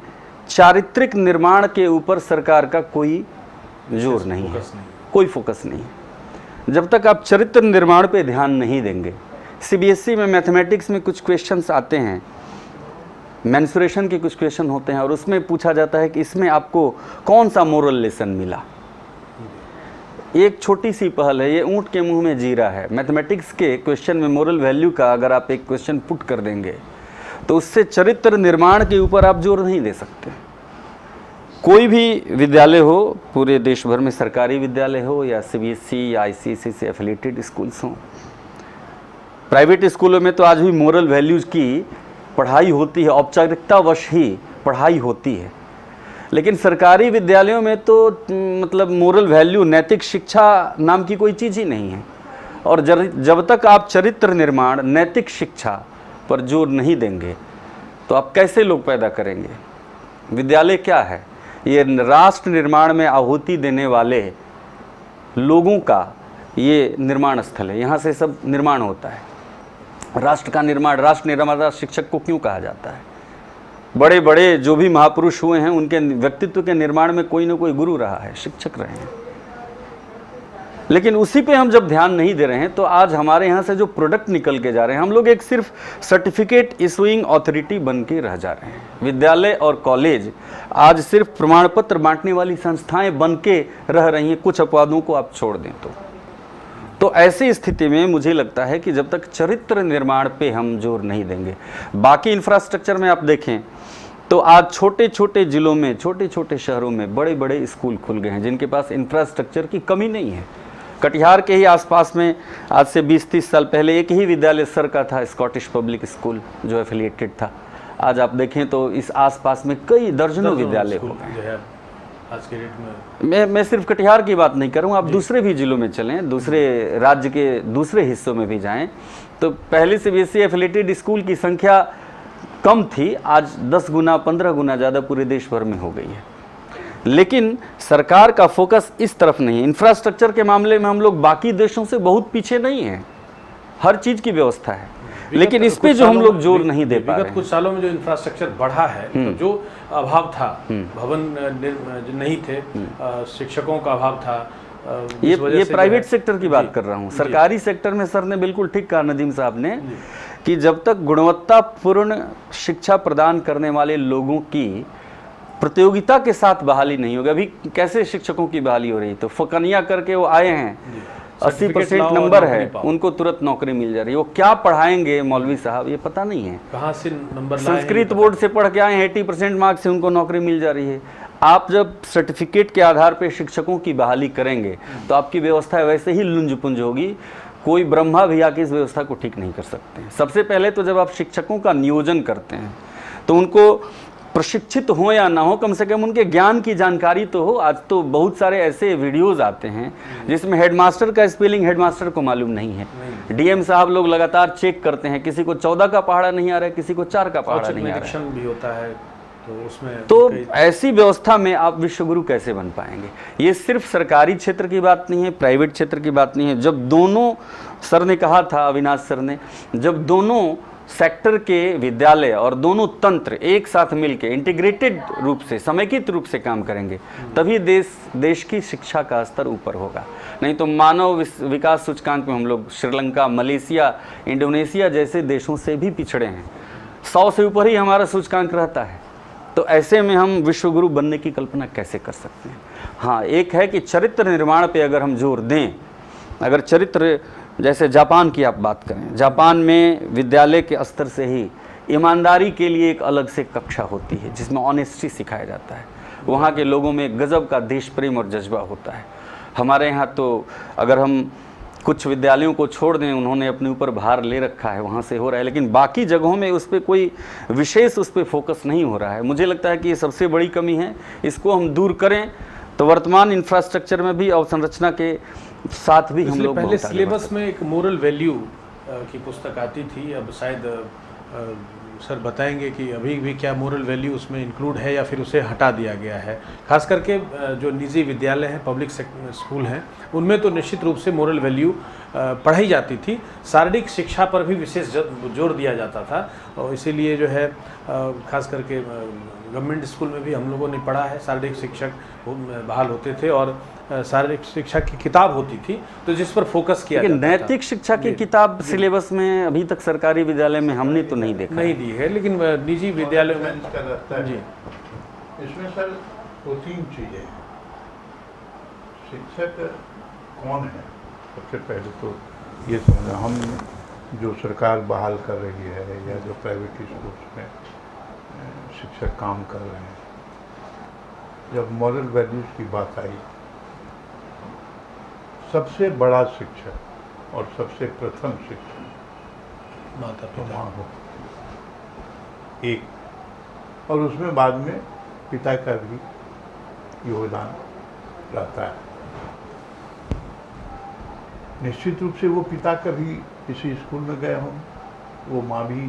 S4: चारित्रिक निर्माण के ऊपर सरकार का कोई जोर नहीं है, कोई फोकस नहीं है। जब तक आप चरित्र निर्माण पे ध्यान नहीं देंगे, सीबीएसई में मैथमेटिक्स में कुछ क्वेश्चंस आते हैं, मेंसुरेशन के कुछ क्वेश्चन होते हैं और उसमें पूछा जाता है कि इसमें आपको कौन सा मोरल लेसन मिला। एक छोटी सी पहल है, ये ऊंट के मुंह में जीरा है। मैथमेटिक्स के क्वेश्चन में मोरल वैल्यू का अगर आप एक क्वेश्चन पुट कर देंगे तो उससे चरित्र निर्माण के ऊपर आप जोर नहीं दे सकते। कोई भी विद्यालय हो, पूरे देश भर में सरकारी विद्यालय हो या सीबीएसई या आईसीएसई से एफिलिएटेड स्कूल्स हों, प्राइवेट स्कूलों में तो आज भी मोरल वैल्यूज की पढ़ाई होती है, औपचारिकतावश ही पढ़ाई होती है। लेकिन सरकारी विद्यालयों में तो मतलब मोरल वैल्यू, नैतिक शिक्षा नाम की कोई चीज़ ही नहीं है। और जब तक आप चरित्र निर्माण, नैतिक शिक्षा पर जोर नहीं देंगे तो आप कैसे लोग पैदा करेंगे। विद्यालय क्या है? ये राष्ट्र निर्माण में आहुति देने वाले लोगों का ये निर्माण स्थल है। यहाँ से सब निर्माण होता है। राष्ट्र का निर्माण, राष्ट्र निर्माता शिक्षक को क्यों कहा जाता है? बड़े बड़े जो भी महापुरुष हुए हैं, उनके व्यक्तित्व के निर्माण में कोई ना कोई गुरु रहा है, शिक्षक रहे हैं। लेकिन उसी पे हम जब ध्यान नहीं दे रहे हैं तो आज हमारे यहाँ से जो प्रोडक्ट निकल के जा रहे हैं, हम लोग एक सिर्फ सर्टिफिकेट इशूइंग अथॉरिटी बन के रह जा रहे हैं। विद्यालय और कॉलेज आज सिर्फ प्रमाण पत्र बांटने वाली संस्थाएं बन के रह रही हैं, कुछ अपवादों को आप छोड़ दें तो ऐसी स्थिति में मुझे लगता है कि जब तक चरित्र निर्माण पे हम जोर नहीं देंगे, बाकी इंफ्रास्ट्रक्चर में आप देखें तो आज छोटे छोटे जिलों में, छोटे छोटे शहरों में बड़े बड़े स्कूल खुल गए हैं जिनके पास इंफ्रास्ट्रक्चर की कमी नहीं है। कटिहार के ही आसपास में आज से 20-30 साल पहले एक ही विद्यालय सर का था, स्कॉटिश पब्लिक स्कूल, जो एफिलिएटेड था। आज आप देखें तो इस आसपास में कई दर्जनों विद्यालय हो गए
S1: आज के डेट में।
S4: मैं सिर्फ कटिहार की बात नहीं करूँ, आप दूसरे भी जिलों में चलें, दूसरे राज्य के दूसरे हिस्सों में भी जाएं तो पहले सीबीएसई एफिलिएटेड स्कूल की संख्या कम थी, आज 10 गुना 15 गुना ज़्यादा पूरे देश भर में हो गई है। लेकिन सरकार का फोकस इस तरफ नहीं है। इंफ्रास्ट्रक्चर के मामले में हम लोग बाकी देशों से बहुत पीछे नहीं हैं, हर चीज़ की व्यवस्था है, लेकिन इस पे जो हम लोग जोर नहीं दे पा रहे हैं।
S1: कुछ सालों में जो इंफ्रास्ट्रक्चर बढ़ा है, तो जो अभाव था, भवन नहीं थे, शिक्षकों का अभाव था,
S4: ये प्राइवेट सेक्टर की बात कर रहा हूँ। सरकारी सेक्टर में सर ने बिल्कुल ठीक कहा, नदीम साहब ने, कि जब तक गुणवत्तापूर्ण शिक्षा प्रदान करने वाले लोगों की प्रतियोगिता के साथ बहाली नहीं होगी। अभी कैसे शिक्षकों की बहाली हो रही, तो फकनिया करके वो आए हैं, 80% नंबर है, उनको तुरंत नौकरी मिल जा रही है। वो क्या पढ़ाएंगे मौलवी साहब, ये पता नहीं है,
S1: कहाँ से नंबर,
S4: संस्कृत बोर्ड से पढ़ के आए हैं, 80% मार्क्स से उनको नौकरी मिल जा रही है। आप जब सर्टिफिकेट के आधार पर शिक्षकों की बहाली करेंगे तो आपकी व्यवस्था वैसे ही लुंज पुंज होगी। कोई ब्रह्मा भी आके इस व्यवस्था को ठीक नहीं कर सकते हैं। सबसे पहले तो जब आप शिक्षकों का नियोजन करते हैं तो उनको प्रशिक्षित हो या ना हो, कम से कम उनके ज्ञान की जानकारी तो हो। आज तो बहुत सारे ऐसे वीडियोस आते हैं जिसमें हेडमास्टर का स्पेलिंग हेडमास्टर को मालूम नहीं है। डीएम साहब लोग लगातार चेक करते हैं, किसी को 14 का पहाड़ा नहीं आ रहा है, किसी को 4 का पहाड़ा नहीं आ रहा है,
S1: भी होता है, तो उसमें
S4: तो ऐसी व्यवस्था में आप विश्वगुरु कैसे बन पाएंगे। ये सिर्फ सरकारी क्षेत्र की बात नहीं है, प्राइवेट क्षेत्र की बात नहीं है। जब दोनों, सर ने कहा था, अविनाश सर ने, जब दोनों सेक्टर के विद्यालय और दोनों तंत्र एक साथ मिलकर इंटीग्रेटेड रूप से, समेकित रूप से काम करेंगे, तभी देश की शिक्षा का स्तर ऊपर होगा। नहीं तो मानव विकास सूचकांक में हम लोग श्रीलंका, मलेशिया, इंडोनेशिया जैसे देशों से भी पिछड़े हैं। 100 से ऊपर ही हमारा सूचकांक रहता है। तो ऐसे में हम विश्वगुरु बनने की कल्पना कैसे कर सकते हैं। हाँ, एक है कि चरित्र निर्माण पे अगर हम जोर दें, अगर चरित्र, जैसे जापान की आप बात करें, जापान में विद्यालय के स्तर से ही ईमानदारी के लिए एक अलग से कक्षा होती है जिसमें ऑनेस्टी सिखाया जाता है। वहाँ के लोगों में गजब का देश प्रेम और जज्बा होता है। हमारे यहाँ तो अगर हम कुछ विद्यालयों को छोड़ दें, उन्होंने अपने ऊपर भार ले रखा है, वहाँ से हो रहा है, लेकिन बाकी जगहों में उस पर कोई विशेष उस पर फोकस नहीं हो रहा है। मुझे लगता है कि ये सबसे बड़ी कमी है, इसको हम दूर करें तो वर्तमान इंफ्रास्ट्रक्चर में भी अवसंरचना के साथ भी हम लोग
S1: पहले सिलेबस में एक मोरल वैल्यू की पुस्तक आती थी, अब शायद सर बताएंगे कि अभी भी क्या मोरल वैल्यू उसमें इंक्लूड है या फिर उसे हटा दिया गया है। खास करके जो निजी विद्यालय हैं, पब्लिक स्कूल हैं, उनमें तो निश्चित रूप से मोरल वैल्यू पढ़ाई जाती थी। शारीरिक शिक्षा पर भी विशेष जोर दिया जाता था और इसीलिए जो है खास करके गवर्नमेंट स्कूल में भी हम लोगों ने पढ़ा है, शारीरिक शिक्षक बहाल होते थे और शारीरिक शिक्षा की किताब होती थी, तो जिस पर फोकस किया जाता था।
S4: नैतिक शिक्षा की किताब सिलेबस में अभी तक सरकारी विद्यालय में हमने तो नहीं देखा,
S1: नहीं दी है, लेकिन निजी विद्यालयों में
S2: जी इसमें सर 2-3 चीज़ें हैं। शिक्षक कौन है, सबसे पहले तो ये समझना, हम जो सरकार बहाल कर रही है या जो प्राइवेट स्कूल्स में शिक्षक काम कर रहे हैं, जब मॉरल वैल्यूज़ की बात आई, सबसे बड़ा शिक्षक और सबसे प्रथम शिक्षक
S1: माता
S2: तो
S1: पिता
S2: माँ हो एक, और उसमें बाद में पिता का भी योगदान रहता है। निश्चित रूप से वो पिता कभी किसी स्कूल में गए हों, वो माँ भी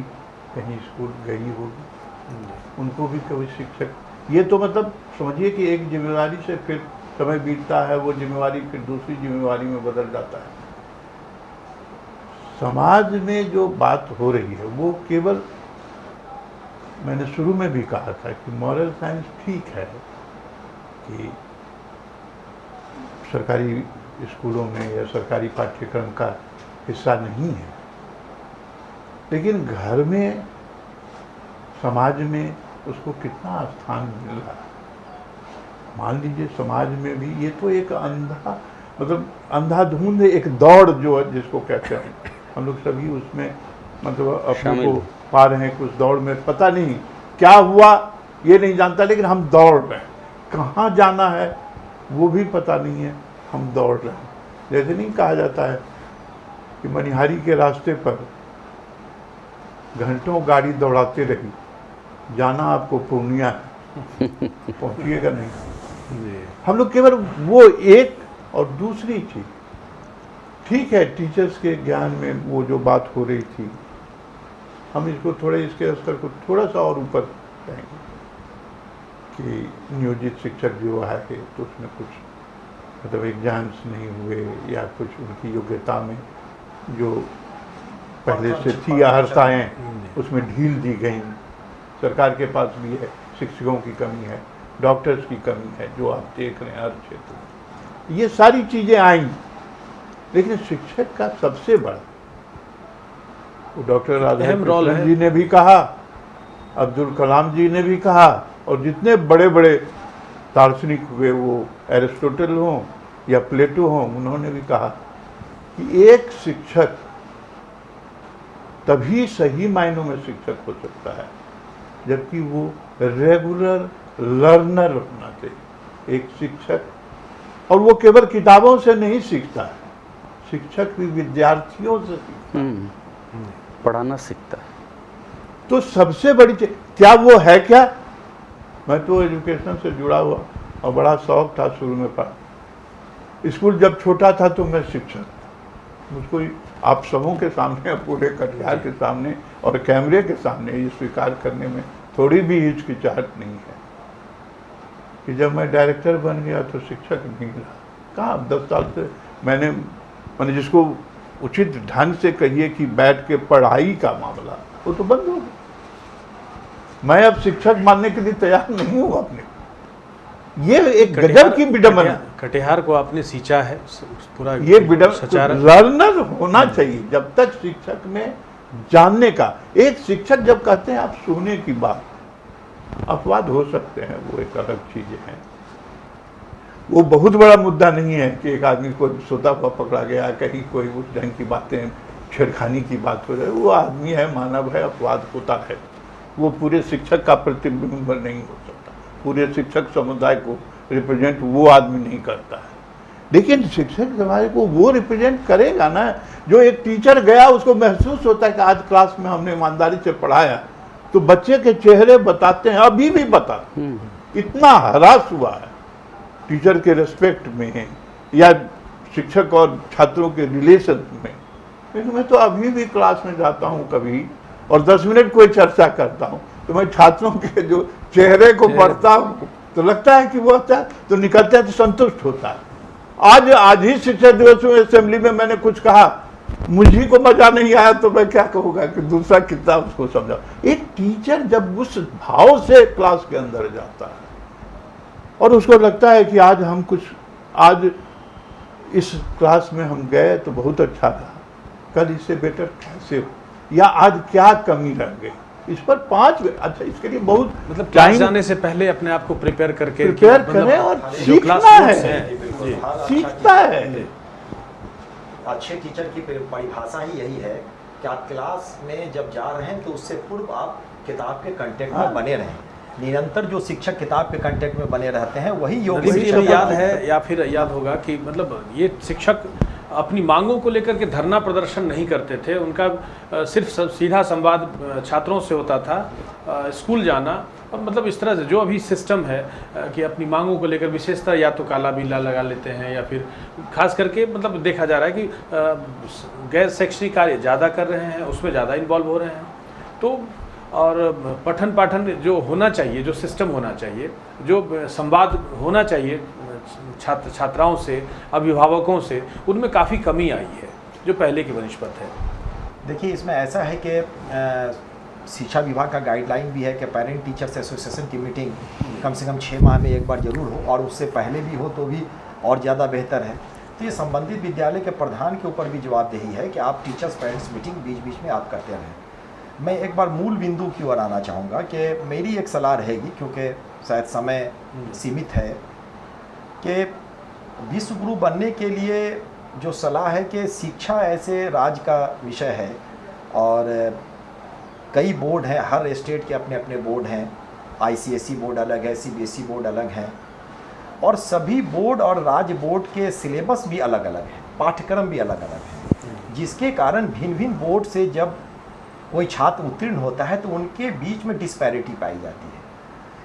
S2: कहीं स्कूल गई होगी, उनको भी कभी शिक्षक, ये तो मतलब समझिए कि एक जिम्मेवारी से फिर समय बीतता है, वो जिम्मेवारी फिर दूसरी जिम्मेवारी में बदल जाता है। समाज में जो बात हो रही है वो केवल, मैंने शुरू में भी कहा था कि मॉरल साइंस ठीक है कि सरकारी स्कूलों में या सरकारी पाठ्यक्रम का हिस्सा नहीं है, लेकिन घर में, समाज में उसको कितना स्थान मिल रहा है। मान लीजिए समाज में भी ये तो एक अंधा, मतलब अंधाधुंध एक दौड़ जो है जिसको कहते हैं, हम लोग सभी उसमें मतलब अपने को पा रहे हैं कि उस दौड़ में पता नहीं क्या हुआ ये नहीं जानता, लेकिन हम दौड़ रहे हैं, कहाँ जाना है वो भी पता नहीं है, हम दौड़ रहे हैं। जैसे नहीं कहा जाता है कि मनिहारी के रास्ते पर घंटों गाड़ी दौड़ाते रही, जाना आपको पूर्णिया है, पहुंचिएगा नहीं। हम लोग केवल वो एक, और दूसरी चीज, ठीक है टीचर्स के ज्ञान में वो जो बात हो रही थी, हम इसको थोड़े, इसके स्तर को थोड़ा सा और ऊपर कहेंगे कि नियोजित शिक्षक जो है तो उसमें कुछ मतलब एग्जाम्स नहीं हुए या कुछ उनकी योग्यता में जो पहले से थी अर्हताएँ उसमें ढील दी गई। सरकार के पास भी है, शिक्षकों की कमी है, डॉक्टर्स की कमी है, जो आप देख रहे हैं हर क्षेत्र में, ये सारी चीज़ें आई, लेकिन शिक्षक का सबसे बड़ा, डॉक्टर राधाकृष्णन जी ने भी कहा, अब्दुल कलाम जी ने भी कहा, और जितने बड़े बड़े दार्शनिक हुए, वो एरिस्टोटल हों या प्लेटो हों, उन्होंने भी कहा कि एक शिक्षक तभी सही मायनों में शिक्षक हो सकता है जबकि वो रेगुलर लर्नर होना चाहिए। एक शिक्षक, और वो केवल किताबों से नहीं सीखता है, शिक्षक भी विद्यार्थियों से सीखता है,
S4: पढ़ाना सीखता है।
S2: तो सबसे बड़ी चीज क्या वो है क्या? मैं तो एजुकेशन से जुड़ा हुआ और बड़ा शौक था शुरू में पढ़ा। स्कूल जब छोटा था तो मैं शिक्षक, मुझको आप सबों के सामने, पूरे कटिहार के सामने और कैमरे के सामने ये स्वीकार करने में थोड़ी भी हिचकिचाहट नहीं है कि जब मैं डायरेक्टर बन गया तो शिक्षक नहीं रहा। कहाँ 10 साल से मैंने जिसको उचित ढंग से कहिए कि बैठ के पढ़ाई का मामला, वो तो बंद हो गया। मैं अब शिक्षक मानने के लिए तैयार नहीं हूँ अपने। ये एक गजब की विडंबना।
S1: कटिहार को आपने सींचा है पूरा,
S2: ये विडंबना। लर्नर होना चाहिए जब तक शिक्षक में जानने का। एक शिक्षक जब कहते हैं आप सोने की बात, अपवाद हो सकते हैं, वो एक अलग चीजें हैं, वो बहुत बड़ा मुद्दा नहीं है कि एक आदमी को सोता हुआ पकड़ा गया, कहीं कोई उस ढंग की बातें, छेड़खानी की बात हो जाए, वो आदमी है, मानव है, अपवाद होता है। वो पूरे शिक्षक का प्रतिबिंब नहीं हो सकता, पूरे शिक्षक समुदाय को रिप्रेजेंट वो आदमी नहीं करता है। लेकिन शिक्षक समाज को वो रिप्रेजेंट करेगा ना, जो एक टीचर गया उसको महसूस होता है कि आज क्लास में हमने ईमानदारी से पढ़ाया, तो बच्चे के चेहरे बताते हैं, अभी भी बताते इतना हरास हुआ है टीचर के रिस्पेक्ट में या शिक्षक और छात्रों के रिलेशन में। लेकिन मैं तो अभी भी क्लास में जाता हूँ कभी और 10 मिनट कोई चर्चा करता हूँ तो मैं छात्रों के जो चेहरे को पढ़ता हूँ तो लगता है कि वो अच्छा है, तो निकलता है तो संतुष्ट होता है। आज ही शिक्षक दिवस में असेंबली में मैंने कुछ कहा, मुझे को मजा नहीं आया तो मैं क्या कहूँगा कि दूसरा कितना उसको समझा। एक टीचर जब उस भाव से क्लास के अंदर जाता है और उसको लगता है कि आज इस क्लास में हम गए तो बहुत अच्छा रहा, कल इससे बेटर कैसे हो, या आज क्या कमी रह गई, इस पर 5 अच्छा इसके लिए बहुत
S1: मतलब क्लास जाने से पहले अपने आप को प्रिपेयर
S2: करें और
S1: जो क्लास
S2: सीखना
S1: नोट्स
S2: है,
S1: हैं,
S2: सीखता है।
S3: अच्छे टीचर की परिभाषा ही यही है कि आप क्लास में जब जा रहे हैं तो उससे पूर्व आप किताब के कंटेंट में बने रहें। निरंतर जो शिक्षक किताब के कंटेंट में बने रहते हैं वही योग्य शिक्षक
S1: याद है या फिर याद होगा कि मतलब ये शिक्षक अपनी मांगों को लेकर के धरना प्रदर्शन नहीं करते थे, उनका सिर्फ सीधा संवाद छात्रों से होता था, स्कूल जाना और मतलब इस तरह से जो अभी सिस्टम है कि अपनी मांगों को लेकर विशेषतः या तो काला बिल्ला लगा लेते हैं या फिर खास करके मतलब देखा जा रहा है कि गैर शैक्षणिक कार्य ज़्यादा कर रहे हैं, उसमें ज़्यादा इन्वॉल्व हो रहे हैं। तो और पठन पाठन जो होना चाहिए, जो सिस्टम होना चाहिए, जो संवाद होना चाहिए छात्राओं से, अभिभावकों से, उनमें काफ़ी कमी आई है जो पहले की बनिस्पत है।
S3: देखिए इसमें ऐसा है कि शिक्षा विभाग का गाइडलाइन भी है कि पेरेंट टीचर्स एसोसिएशन की मीटिंग कम से कम 6 माह में एक बार जरूर हो और उससे पहले भी हो तो भी और ज़्यादा बेहतर है। तो ये संबंधित विद्यालय के प्रधान के ऊपर भी जवाबदेही है कि आप टीचर्स पेरेंट्स मीटिंग बीच बीच में आप करते रहें। मैं एक बार मूल बिंदु की ओर आना चाहूँगा कि मेरी एक सलाह रहेगी, क्योंकि शायद समय सीमित है, कि विश्व गुरु बनने के लिए जो सलाह है कि शिक्षा ऐसे राज्य का विषय है और कई बोर्ड हैं, हर स्टेट के अपने अपने बोर्ड हैं, ICSE बोर्ड अलग है, CBSE बोर्ड अलग है और सभी बोर्ड और राज्य बोर्ड के सिलेबस भी अलग अलग हैं, पाठ्यक्रम भी अलग अलग हैं, जिसके कारण भिन्न भिन्न बोर्ड से जब कोई छात्र उत्तीर्ण होता है तो उनके बीच में डिस्पैरिटी पाई जाती है।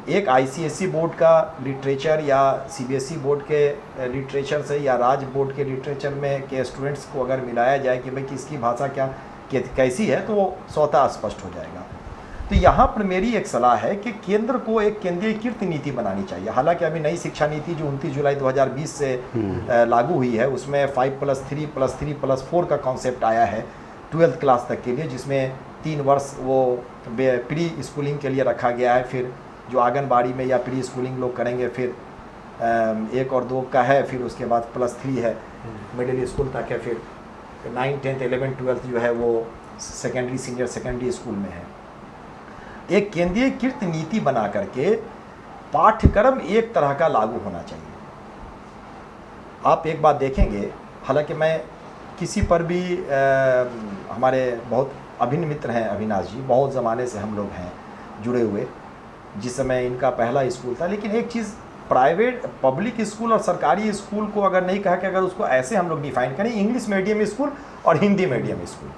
S3: एक ICSE बोर्ड का लिटरेचर या CBSE बोर्ड के लिटरेचर से या राज्य बोर्ड के लिटरेचर में के स्टूडेंट्स को अगर मिलाया जाए कि भाई किसकी भाषा कैसी है तो वो स्वतः स्पष्ट हो जाएगा। तो यहाँ पर मेरी एक सलाह है कि केंद्र को एक केंद्रीयकृत नीति बनानी चाहिए। हालांकि अभी नई शिक्षा नीति जो 29 जुलाई 2020 से लागू हुई है उसमें 5+3+3+4 का कॉन्सेप्ट आया है 12th क्लास तक के लिए, जिसमें 3 वर्ष वो प्री स्कूलिंग के लिए रखा गया है, फिर जो आंगनबाड़ी में या प्री स्कूलिंग लोग करेंगे फिर 1 और 2 का है, फिर उसके बाद +3 है, मिडिल स्कूल तक है, फिर 9, 10, 11, 12 जो है वो सेकेंडरी सीनियर सेकेंडरी स्कूल में है। एक केंद्रीयकृत नीति बना करके पाठ्यक्रम एक तरह का लागू होना चाहिए। आप एक बात देखेंगे, हालांकि मैं किसी पर भी हमारे बहुत अभिन्न मित्र हैं अविनाश जी, बहुत ज़माने से हम लोग हैं जुड़े हुए, जिस समय इनका पहला स्कूल था। लेकिन एक चीज़, प्राइवेट पब्लिक स्कूल और सरकारी स्कूल को अगर नहीं कहा कि अगर उसको ऐसे हम लोग डिफाइन करें, इंग्लिश मीडियम स्कूल और हिंदी मीडियम स्कूल,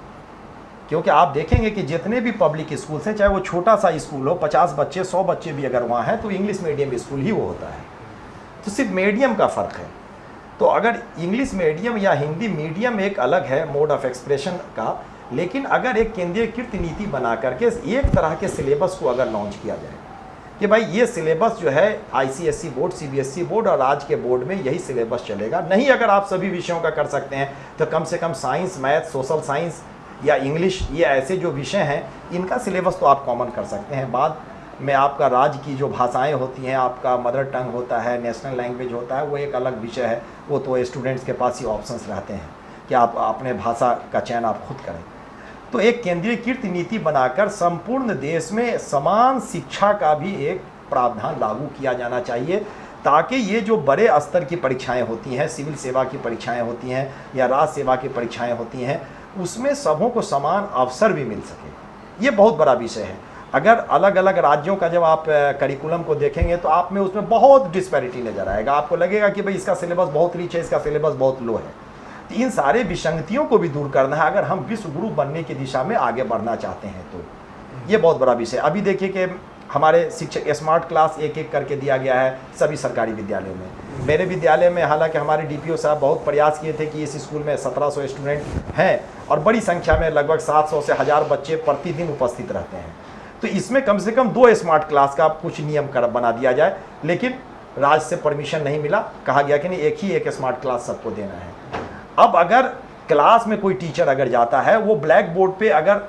S3: क्योंकि आप देखेंगे कि जितने भी पब्लिक स्कूल हैं, चाहे वो छोटा सा स्कूल हो, 50 बच्चे 100 बच्चे भी अगर वहाँ हैं तो इंग्लिश मीडियम स्कूल ही वो होता है। तो सिर्फ मीडियम का फ़र्क है। तो अगर इंग्लिश मीडियम या हिंदी मीडियम एक अलग है मोड ऑफ एक्सप्रेशन का, लेकिन अगर एक केंद्रीयकृत नीति बना करके एक तरह के सिलेबस को अगर लॉन्च किया जाए कि भाई ये सिलेबस जो है ICSE बोर्ड, CBSE बोर्ड और राज्य के बोर्ड में यही सिलेबस चलेगा। नहीं अगर आप सभी विषयों का कर सकते हैं तो कम से कम साइंस, मैथ, सोशल साइंस या इंग्लिश, ये ऐसे जो विषय हैं इनका सिलेबस तो आप कॉमन कर सकते हैं। बाद में आपका राज्य की जो भाषाएं होती हैं, आपका मदर टंग होता है, नेशनल लैंग्वेज होता है, वो एक अलग विषय है, वो तो स्टूडेंट्स के पास ही ऑप्शंस रहते हैं कि आप अपने भाषा का चयन आप खुद करें। तो एक केंद्रीयकृत नीति बनाकर संपूर्ण देश में समान शिक्षा का भी एक प्रावधान लागू किया जाना चाहिए, ताकि ये जो बड़े स्तर की परीक्षाएं होती हैं, सिविल सेवा की परीक्षाएं होती हैं या राज्य सेवा की परीक्षाएं होती हैं, उसमें सबों को समान अवसर भी मिल सके। ये बहुत बड़ा विषय है। अगर अलग अलग राज्यों का जब आप करिकुलम को देखेंगे तो आप में उसमें बहुत डिस्पैरिटी नज़र आएगा। आपको लगेगा कि भाई इसका सिलेबस बहुत रिच है, इसका सिलेबस बहुत लो है। तो इन सारे विसंगतियों को भी दूर करना है अगर हम विश्व गुरु बनने की दिशा में आगे बढ़ना चाहते हैं तो ये बहुत बड़ा विषय। अभी देखिए कि हमारे शिक्षक स्मार्ट क्लास एक एक करके दिया गया है सभी सरकारी विद्यालयों में। मेरे विद्यालय में हालांकि हमारे डीपीओ साहब बहुत प्रयास किए थे कि इस स्कूल में 1700 स्टूडेंट हैं और बड़ी संख्या में लगभग 700 से 1000 बच्चे प्रतिदिन उपस्थित रहते हैं। तो इसमें कम से कम 2 स्मार्ट क्लास का कुछ नियम कर बना दिया जाए, लेकिन राज्य से परमिशन नहीं मिला। कहा गया कि नहीं, एक स्मार्ट क्लास सबको देना है। अब अगर क्लास में कोई टीचर अगर जाता है, वो ब्लैक बोर्ड पे अगर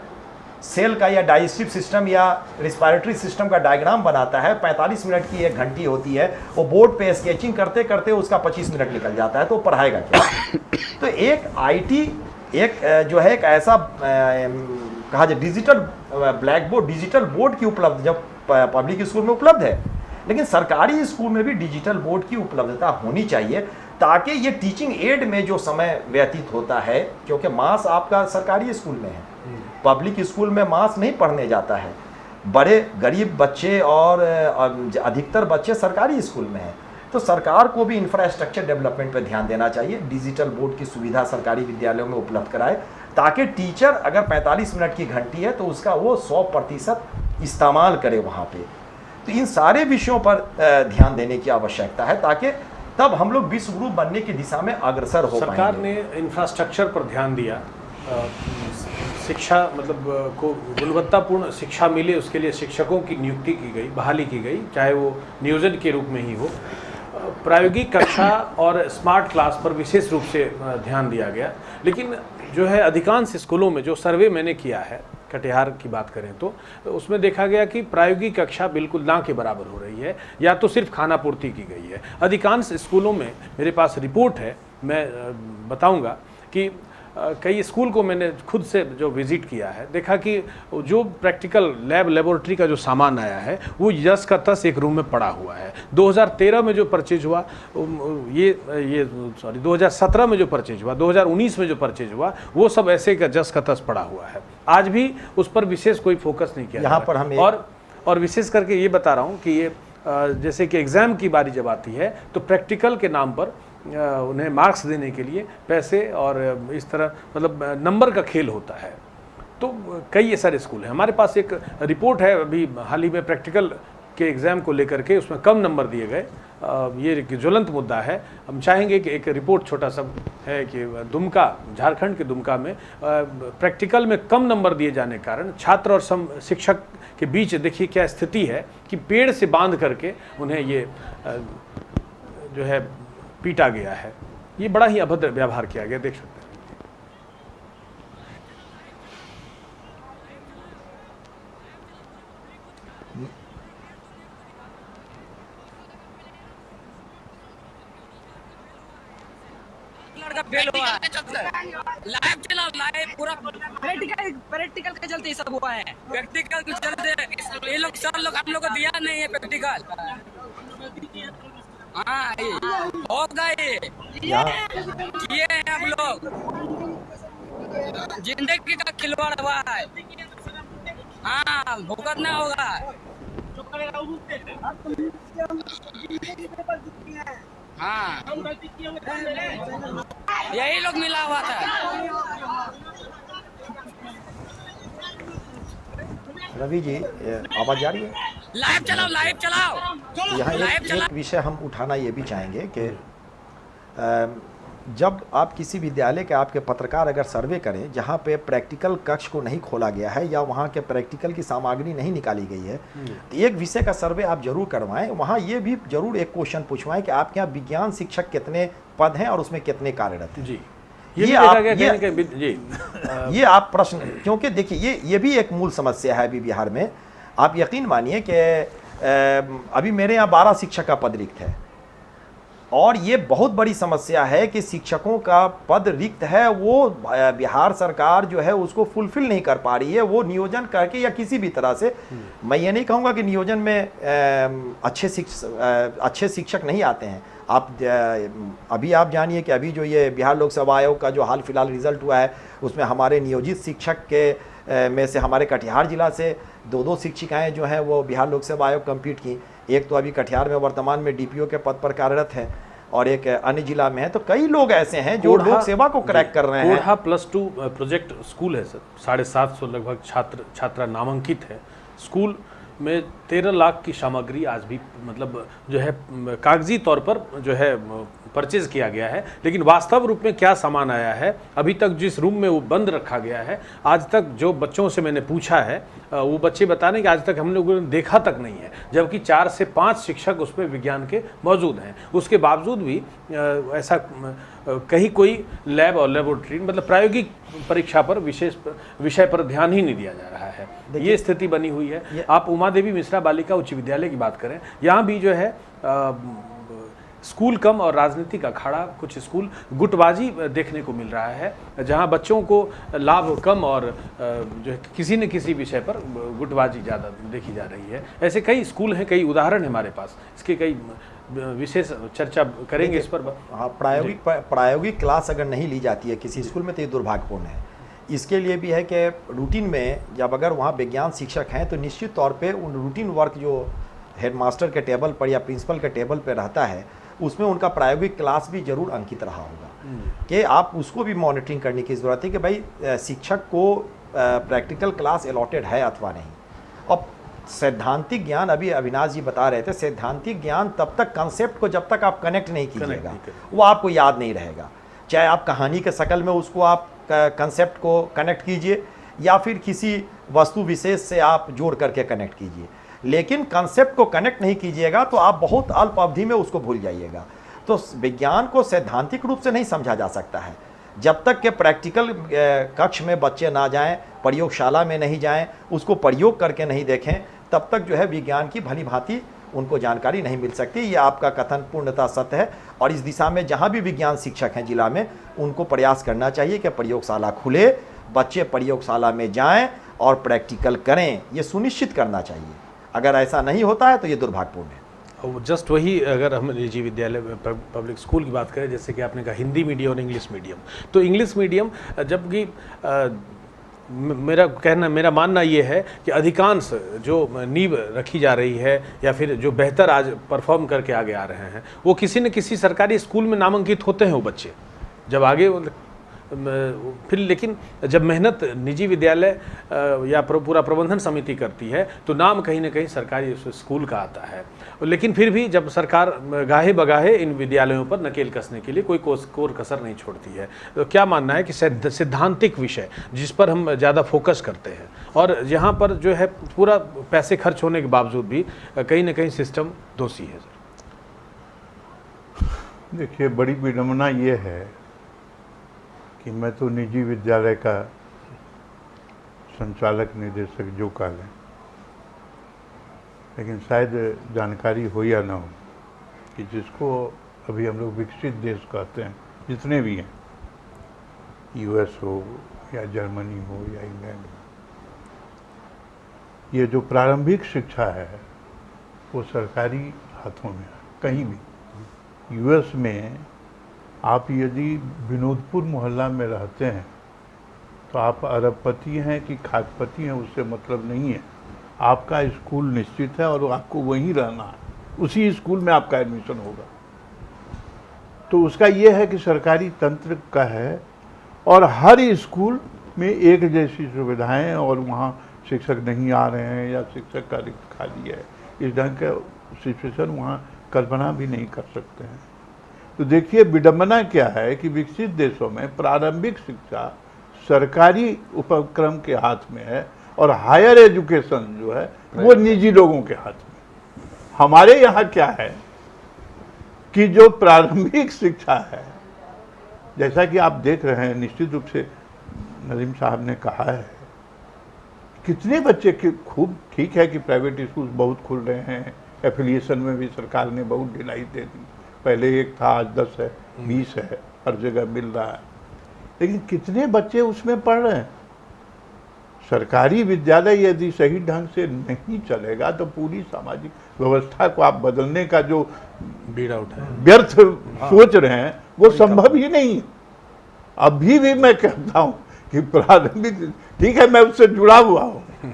S3: सेल का या डाइजेस्टिव सिस्टम या रिस्पायरेटरी सिस्टम का डायग्राम बनाता है, 45 मिनट की एक घंटी होती है, वो बोर्ड पे स्केचिंग करते करते उसका 25 मिनट निकल जाता है, तो पढ़ाएगा क्या? तो एक आईटी एक जो है एक ऐसा कहा जाए digital black board, digital board की उपलब्ध जब पब्लिक स्कूल में उपलब्ध है, लेकिन सरकारी स्कूल में भी डिजिटल बोर्ड की उपलब्धता होनी चाहिए, ताकि ये टीचिंग एड में जो समय व्यतीत होता है, क्योंकि मास आपका सरकारी स्कूल में है, पब्लिक स्कूल में मास नहीं पढ़ने जाता है। बड़े गरीब बच्चे और अधिकतर बच्चे सरकारी स्कूल में हैं। तो सरकार को भी इंफ्रास्ट्रक्चर डेवलपमेंट पर ध्यान देना चाहिए, डिजिटल बोर्ड की सुविधा सरकारी विद्यालयों में उपलब्ध कराए, ताकि टीचर अगर 45 मिनट की घंटी है तो उसका वो 100% इस्तेमाल करे वहाँ पे। तो इन सारे विषयों पर ध्यान देने की आवश्यकता है, ताकि तब हम लोग विश्व गुरु बनने की दिशा में अग्रसर हो पाएंगे।
S1: सरकार ने इंफ्रास्ट्रक्चर पर ध्यान दिया, शिक्षा मतलब को गुणवत्तापूर्ण शिक्षा मिले उसके लिए शिक्षकों की नियुक्ति की गई, बहाली की गई, चाहे वो नियोजन के रूप में ही हो। प्रायोगिक कक्षा और स्मार्ट क्लास पर विशेष रूप से ध्यान दिया गया। लेकिन जो है अधिकांश स्कूलों में जो सर्वे मैंने किया है, कटिहार की बात करें तो उसमें देखा गया कि प्रायोगिक कक्षा बिल्कुल ना के बराबर हो रही है, या तो सिर्फ खाना पूर्ति की गई है। अधिकांश स्कूलों में मेरे पास रिपोर्ट है, मैं बताऊंगा कि कई स्कूल को मैंने खुद से जो विज़िट किया है, देखा कि जो प्रैक्टिकल लैब लेबोरेटरी का जो सामान आया है वो यस का तस एक रूम में पड़ा हुआ है। 2013 में जो परचेज हुआ, ये 2017 में जो परचेज हुआ, 2019 में जो परचेज हुआ, वो सब ऐसे का जस का तस पड़ा हुआ है। आज भी उस पर विशेष कोई फोकस नहीं किया
S3: यहाँ पर हम
S1: और विशेष करके ये बता रहा हूँ कि ये जैसे कि एग्ज़ाम की बारी जब आती है तो प्रैक्टिकल के नाम पर उन्हें मार्क्स देने के लिए पैसे और इस तरह मतलब नंबर का खेल होता है। तो कई सारे स्कूल हैं। हमारे पास एक रिपोर्ट है अभी हाल ही में प्रैक्टिकल के एग्ज़ाम को लेकर के, उसमें कम नंबर दिए गए। ये एक ज्वलंत मुद्दा है। हम चाहेंगे कि एक रिपोर्ट छोटा सा है कि दुमका, झारखंड के दुमका में प्रैक्टिकल में कम नंबर दिए जाने के कारण छात्र और शिक्षक के बीच देखिए क्या स्थिति है कि पेड़ से बांध करके उन्हें ये जो है पीटा गया है। ये बड़ा ही अभद्र व्यवहार किया गया, देख सकते हैं।
S5: लड़का फेल हुआ है, लाइव चलाओ, लाइव पूरा प्रैक्टिकल के चलते सब हुआ है। प्रैक्टिकल के चलते ये लोग सर लोग हम लोग को दिया नहीं है प्रैक्टिकल। हाँ होगा ये किए हैं हम लोग, जिंदगी का खिलवाड़ हुआ है। हाँ भुगतना होगा। हाँ यही लोग मिला हुआ था।
S3: रवि जी आवाज जा रही है?
S5: लाइव चलाओ, लाइव चलाओ।
S3: यहाँ एक विषय हम उठाना ये भी चाहेंगे कि जब आप किसी विद्यालय के आपके पत्रकार अगर सर्वे करें जहाँ पे प्रैक्टिकल कक्ष को नहीं खोला गया है या वहाँ के प्रैक्टिकल की सामग्री नहीं निकाली गई है, तो एक विषय का सर्वे आप जरूर करवाएं। वहाँ ये भी जरूर एक क्वेश्चन पूछवाएं कि आपके यहाँ विज्ञान शिक्षक कितने पद हैं और उसमें कितने कार्यरत हैं।
S1: जी
S3: ये आप प्रश्न, क्योंकि देखिए ये भी एक मूल समस्या है अभी बिहार में। आप यकीन मानिए कि अभी मेरे यहाँ 12 शिक्षक का पद रिक्त है और ये बहुत बड़ी समस्या है कि शिक्षकों का पद रिक्त है, वो बिहार सरकार जो है उसको फुलफिल नहीं कर पा रही है। वो नियोजन करके या किसी भी तरह से, मैं ये नहीं कहूँगा कि नियोजन में अच्छे शिक्षक नहीं आते हैं। अभी आप जानिए कि अभी जो ये बिहार लोक सेवा आयोग का जो हाल फिलहाल रिजल्ट हुआ है उसमें हमारे नियोजित शिक्षक के में से हमारे कटिहार जिला से दो शिक्षिकाएं जो हैं वो बिहार लोक सेवा आयोग कम्पीट की, एक तो अभी कटिहार में वर्तमान में DPO के पद पर कार्यरत है और एक अन्य जिला में है। तो कई लोग ऐसे हैं जो लोक सेवा को क्रैक कर रहे हैं।
S1: कोढ़ा +2 प्रोजेक्ट स्कूल है सर, 750 लगभग छात्रा नामांकित है। स्कूल में 13 लाख की सामग्री आज भी मतलब जो है कागजी तौर पर जो है परचेज किया गया है, लेकिन वास्तव रूप में क्या सामान आया है अभी तक जिस रूम में वो बंद रखा गया है, आज तक जो बच्चों से मैंने पूछा है वो बच्चे बता रहे हैं कि आज तक हम लोगों ने देखा तक नहीं है, जबकि 4 से 5 शिक्षक उसमें विज्ञान के मौजूद हैं। उसके बावजूद भी ऐसा कहीं कोई लैब और लेबोरेटरी मतलब प्रायोगिक परीक्षा पर विशेष विषय पर ध्यान ही नहीं दिया जा रहा है। ये स्थिति बनी हुई है। आप उमा देवी मिश्रा बालिका उच्च विद्यालय की बात करें, यहाँ भी जो है स्कूल कम और राजनीतिक अखाड़ा, कुछ स्कूल गुटबाजी देखने को मिल रहा है, जहां बच्चों को लाभ कम और जो है किसी न किसी विषय पर गुटबाजी ज़्यादा देखी जा रही है। ऐसे कई स्कूल हैं, कई उदाहरण हैं हमारे पास, इसके कई विशेष चर्चा करेंगे इस पर।
S3: हाँ, प्रायोगिक क्लास अगर नहीं ली जाती है किसी स्कूल में तो ये दुर्भाग्यपूर्ण है। इसके लिए भी है कि रूटीन में जब अगर वहाँ विज्ञान शिक्षक हैं तो निश्चित तौर पे उन रूटीन वर्क जो हेडमास्टर के टेबल पर या प्रिंसिपल के टेबल पर रहता है उसमें उनका प्रायोगिक क्लास भी जरूर अंकित रहा होगा कि आप उसको भी मॉनिटरिंग करने की ज़रूरत है कि भाई शिक्षक को प्रैक्टिकल क्लास अलॉटेड है अथवा नहीं। अब सैद्धांतिक ज्ञान अभी अविनाश जी बता रहे थे, सैद्धांतिक ज्ञान तब तक कंसेप्ट को जब तक आप कनेक्ट नहीं कीजिएगा वो आपको याद नहीं रहेगा। चाहे आप कहानी के शक्ल में उसको आप कंसेप्ट को कनेक्ट कीजिए या फिर किसी वस्तु विशेष से आप जोड़ करके कनेक्ट कीजिए, लेकिन कंसेप्ट को कनेक्ट नहीं कीजिएगा तो आप बहुत अल्प अवधि में उसको भूल जाइएगा। तो विज्ञान को सैद्धांतिक रूप से नहीं समझा जा सकता है जब तक कि प्रैक्टिकल कक्ष में बच्चे ना जाएं, प्रयोगशाला में नहीं जाएं, उसको प्रयोग करके नहीं देखें, तब तक जो है विज्ञान की भली भांति उनको जानकारी नहीं मिल सकती। ये आपका कथन पूर्णतः सत्य है और इस दिशा में जहाँ भी विज्ञान शिक्षक हैं जिला में उनको प्रयास करना चाहिए कि प्रयोगशाला खुले, बच्चे प्रयोगशाला में जाएँ और प्रैक्टिकल करें, ये सुनिश्चित करना चाहिए। अगर ऐसा नहीं होता है तो ये दुर्भाग्यपूर्ण है।
S1: जस्ट वही अगर हम निजी विद्यालय पब्लिक स्कूल की बात करें, जैसे कि आपने कहा हिंदी मीडियम और इंग्लिश मीडियम, तो इंग्लिश मीडियम जबकि मेरा मानना ये है कि अधिकांश जो नींव रखी जा रही है या फिर जो बेहतर आज परफॉर्म करके आगे आ रहे हैं वो किसी न किसी सरकारी स्कूल में नामांकित होते हैं वो बच्चे जब आगे फिर, लेकिन जब मेहनत निजी विद्यालय या पूरा प्रबंधन समिति करती है तो नाम कहीं ना कहीं सरकारी स्कूल का आता है। लेकिन फिर भी जब सरकार गाहे बगाहे इन विद्यालयों पर नकेल कसने के लिए कोई कोर कसर नहीं छोड़ती है। तो क्या मानना है कि सैद्धांतिक विषय जिस पर हम ज़्यादा फोकस करते हैं और यहाँ पर जो है पूरा पैसे खर्च होने के बावजूद भी कहीं ना कहीं सिस्टम दोषी है सर।
S2: देखिए, बड़ी विडंबना ये है कि मैं तो निजी विद्यालय का संचालक निदेशक जो कह लें, लेकिन शायद जानकारी हो या ना हो कि जिसको अभी हम लोग विकसित देश कहते हैं, जितने भी हैं, US हो या जर्मनी हो या इंग्लैंड हो, ये जो प्रारंभिक शिक्षा है वो सरकारी हाथों में है। कहीं भी US में आप यदि विनोदपुर मोहल्ला में रहते हैं तो आप अरबपति हैं कि खाद्यपति हैं उससे मतलब नहीं है, आपका स्कूल निश्चित है और आपको वहीं रहना है, उसी स्कूल में आपका एडमिशन होगा। तो उसका ये है कि सरकारी तंत्र का है और हर स्कूल में एक जैसी सुविधाएं और वहाँ शिक्षक नहीं आ रहे हैं या शिक्षक का रिक्त खाली है, इस ढंग का सिचुएशन वहाँ कल्पना भी नहीं कर सकते हैं। तो देखिए, विडंबना क्या है कि विकसित देशों में प्रारंभिक शिक्षा सरकारी उपक्रम के हाथ में है और हायर एजुकेशन जो है वो निजी लोगों के हाथ में। हमारे यहाँ क्या है कि जो प्रारंभिक शिक्षा है, जैसा कि आप देख रहे हैं, निश्चित रूप से नदीम साहब ने कहा है, कितने बच्चे के खूब ठीक है कि प्राइवेट स्कूल बहुत खुल रहे हैं, एफिलिएशन में भी सरकार ने बहुत ढिलाई दे दी, पहले 1 था आज 10 है 20 है, हर जगह मिल रहा है, लेकिन कितने बच्चे उसमें पढ़ रहे हैं? सरकारी विद्यालय यदि सही ढंग से नहीं चलेगा तो पूरी सामाजिक व्यवस्था को आप बदलने का जो
S1: बीड़ा उठाए
S2: व्यर्थ सोच रहे हैं वो संभव ही नहीं है। अभी भी मैं कहता हूं कि प्रारंभिक, ठीक है मैं उससे जुड़ा हुआ हूं,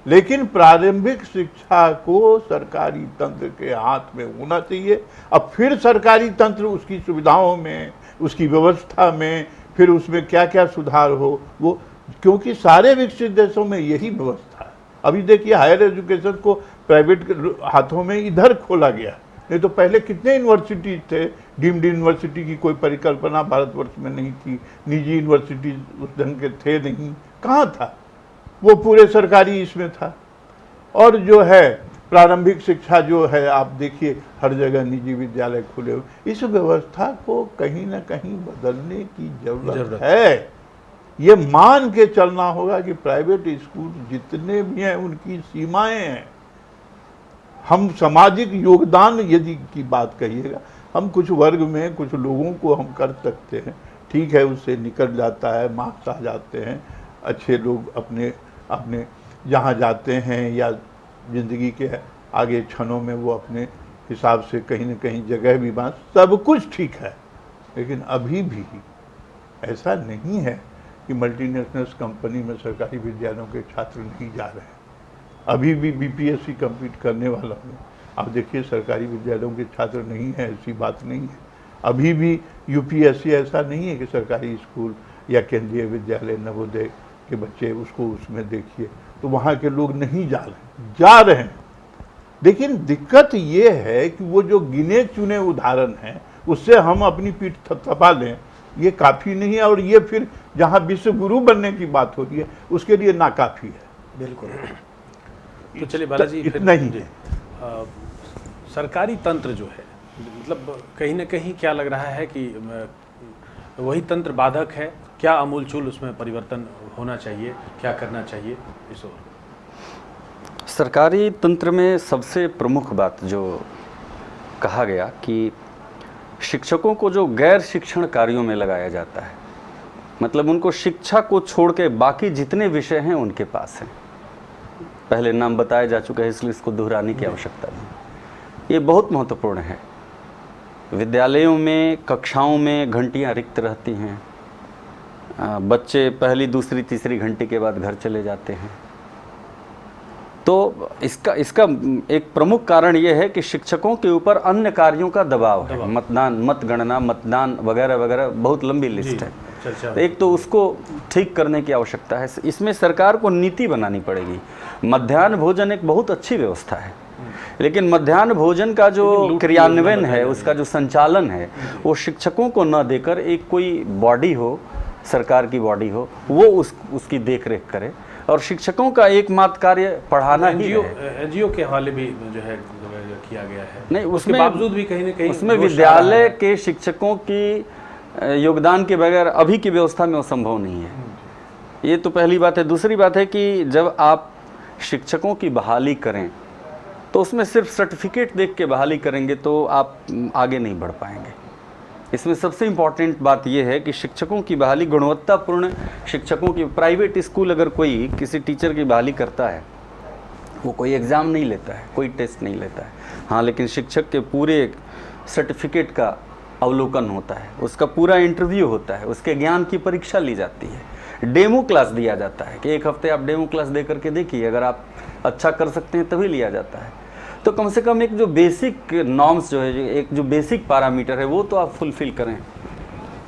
S2: लेकिन प्रारंभिक शिक्षा को सरकारी तंत्र के हाथ में होना चाहिए। अब फिर सरकारी तंत्र उसकी सुविधाओं में, उसकी व्यवस्था में, फिर उसमें क्या क्या सुधार हो वो, क्योंकि सारे विकसित देशों में यही व्यवस्था है। अभी देखिए हायर एजुकेशन को प्राइवेट हाथों में इधर खोला गया, नहीं तो पहले कितने यूनिवर्सिटीज थे। डीम्ड यूनिवर्सिटी की कोई परिकल्पना भारतवर्ष में नहीं थी, निजी यूनिवर्सिटी उस ढंग के थे नहीं, कहाँ था वो, पूरे सरकारी इसमें था। और जो है प्रारंभिक शिक्षा जो है, आप देखिए हर जगह निजी विद्यालय खुले हुए। इस व्यवस्था को कहीं ना कहीं बदलने की जरूरत है। ये मान के चलना होगा कि प्राइवेट स्कूल जितने भी हैं उनकी सीमाएं हैं। हम सामाजिक योगदान यदि की बात कहिएगा, हम कुछ वर्ग में कुछ लोगों को हम कर सकते हैं, ठीक है, उससे निकल जाता है, मार्क्स आ जाते हैं, अच्छे लोग अपने अपने जहाँ जाते हैं या ज़िंदगी के आगे क्षणों में वो अपने हिसाब से कहीं न कहीं जगह भी बात, सब कुछ ठीक है। लेकिन अभी भी ऐसा नहीं है कि मल्टीनेशनल कंपनी में सरकारी विद्यालयों के छात्र नहीं जा रहे हैं। अभी भी बीपीएससी कम्पीट करने वाला में आप देखिए सरकारी विद्यालयों के छात्र नहीं है, ऐसी बात नहीं है। अभी भी यूपीएससी ऐसा नहीं है कि सरकारी स्कूल या केंद्रीय विद्यालय नवोदय के बच्चे उसको उसमें देखिए तो वहाँ के लोग नहीं जा रहे हैं। लेकिन दिक्कत ये है कि वो जो गिने चुने उदाहरण हैं उससे हम अपनी पीठ थपथपा लें, ये काफ़ी नहीं है। और ये फिर जहाँ विश्व गुरु बनने की बात होती है उसके लिए नाकाफ़ी है।
S3: बिल्कुल।
S1: तो चलिए बालाजी, फिर
S2: इतना ही है।
S1: सरकारी तंत्र जो है, मतलब कहीं ना कहीं क्या लग रहा है कि वही तंत्र बाधक है, क्या आमूलचूल उसमें परिवर्तन होना चाहिए, क्या करना चाहिए इस ओर?
S4: सरकारी तंत्र में सबसे प्रमुख बात जो कहा गया कि शिक्षकों को जो गैर शिक्षण कार्यों में लगाया जाता है, मतलब उनको शिक्षा को छोड़ के बाकी जितने विषय हैं उनके पास हैं। पहले नाम बताया जा चुका है इसलिए इसको दोहराने की आवश्यकता नहीं। ये बहुत महत्वपूर्ण है। विद्यालयों में कक्षाओं में घंटियां रिक्त रहती हैं, बच्चे पहली दूसरी तीसरी घंटे के बाद घर चले जाते हैं। तो इसका एक प्रमुख कारण ये है कि शिक्षकों के ऊपर अन्य कार्यों का दबाव है। मतदान, मतगणना, मतदान वगैरह वगैरह, बहुत लंबी लिस्ट है। तो एक तो उसको ठीक करने की आवश्यकता है। इसमें सरकार को नीति बनानी पड़ेगी। मध्याह्न भोजन एक बहुत अच्छी व्यवस्था है, लेकिन मध्याह्न भोजन का जो क्रियान्वयन है, उसका जो संचालन है, वो शिक्षकों को न देकर एक कोई बॉडी हो, सरकार की बॉडी हो, वो उसकी देख रेख करे। और शिक्षकों का एकमात्र कार्य पढ़ाना ही है।
S1: एनजीओ के हवाले भी जो है किया गया है,
S4: नहीं
S1: उसके बावजूद भी कहीं ना कहीं
S4: उसमें विद्यालय के शिक्षकों की योगदान के बगैर अभी की व्यवस्था में वो संभव नहीं है। ये तो पहली बात है। दूसरी बात है कि जब आप शिक्षकों की बहाली करें तो उसमें सिर्फ सर्टिफिकेट देख के बहाली करेंगे तो आप आगे नहीं बढ़ पाएंगे। इसमें सबसे इम्पॉर्टेंट बात यह है कि शिक्षकों की बहाली, गुणवत्तापूर्ण शिक्षकों की, प्राइवेट स्कूल अगर कोई किसी टीचर की बहाली करता है, वो कोई एग्ज़ाम नहीं लेता है, कोई टेस्ट नहीं लेता है, हाँ, लेकिन शिक्षक के पूरे सर्टिफिकेट का अवलोकन होता है, उसका पूरा इंटरव्यू होता है, उसके ज्ञान की परीक्षा ली जाती है, डेमो क्लास दिया जाता है कि एक हफ्ते आप डेमो क्लास दे करके देखिए, अगर आप अच्छा कर सकते हैं तभी लिया जाता है। तो कम से कम एक जो बेसिक नॉर्म्स जो है, एक जो बेसिक पैरामीटर है, वो तो आप फुलफिल करें।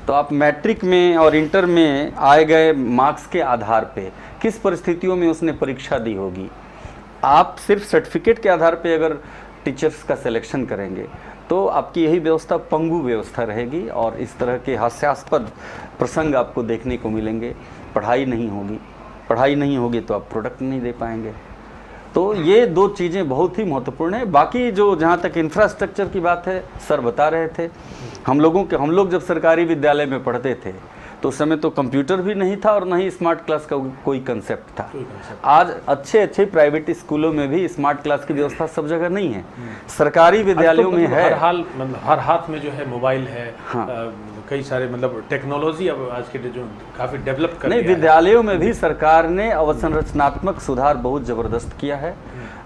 S4: तो आप मैट्रिक में और इंटर में आए गए मार्क्स के आधार पे किस परिस्थितियों में उसने परीक्षा दी होगी, आप सिर्फ सर्टिफिकेट के आधार पे अगर टीचर्स का सिलेक्शन करेंगे तो आपकी यही व्यवस्था पंगु व्यवस्था रहेगी और इस तरह के हास्यास्पद प्रसंग आपको देखने को मिलेंगे। पढ़ाई नहीं होगी तो आप प्रोडक्ट नहीं दे पाएंगे। तो ये दो चीज़ें बहुत ही महत्वपूर्ण है। बाकी जो जहाँ तक इंफ्रास्ट्रक्चर की बात है, सर बता रहे थे, हम लोग जब सरकारी विद्यालय में पढ़ते थे तो उस समय तो कंप्यूटर भी नहीं था और न ही स्मार्ट क्लास का कोई कंसेप्ट था। आज अच्छे प्राइवेट स्कूलों में भी स्मार्ट क्लास की व्यवस्था सब जगह नहीं है, सरकारी विद्यालयों में है।
S1: हर हाथ में जो है मोबाइल है,
S4: हाँ।
S1: कई सारे मतलब टेक्नोलॉजी अब आज के जो काफ़ी डेवलप कर
S4: नहीं, विद्यालयों में भी सरकार ने अवसंरचनात्मक सुधार बहुत ज़बरदस्त किया है।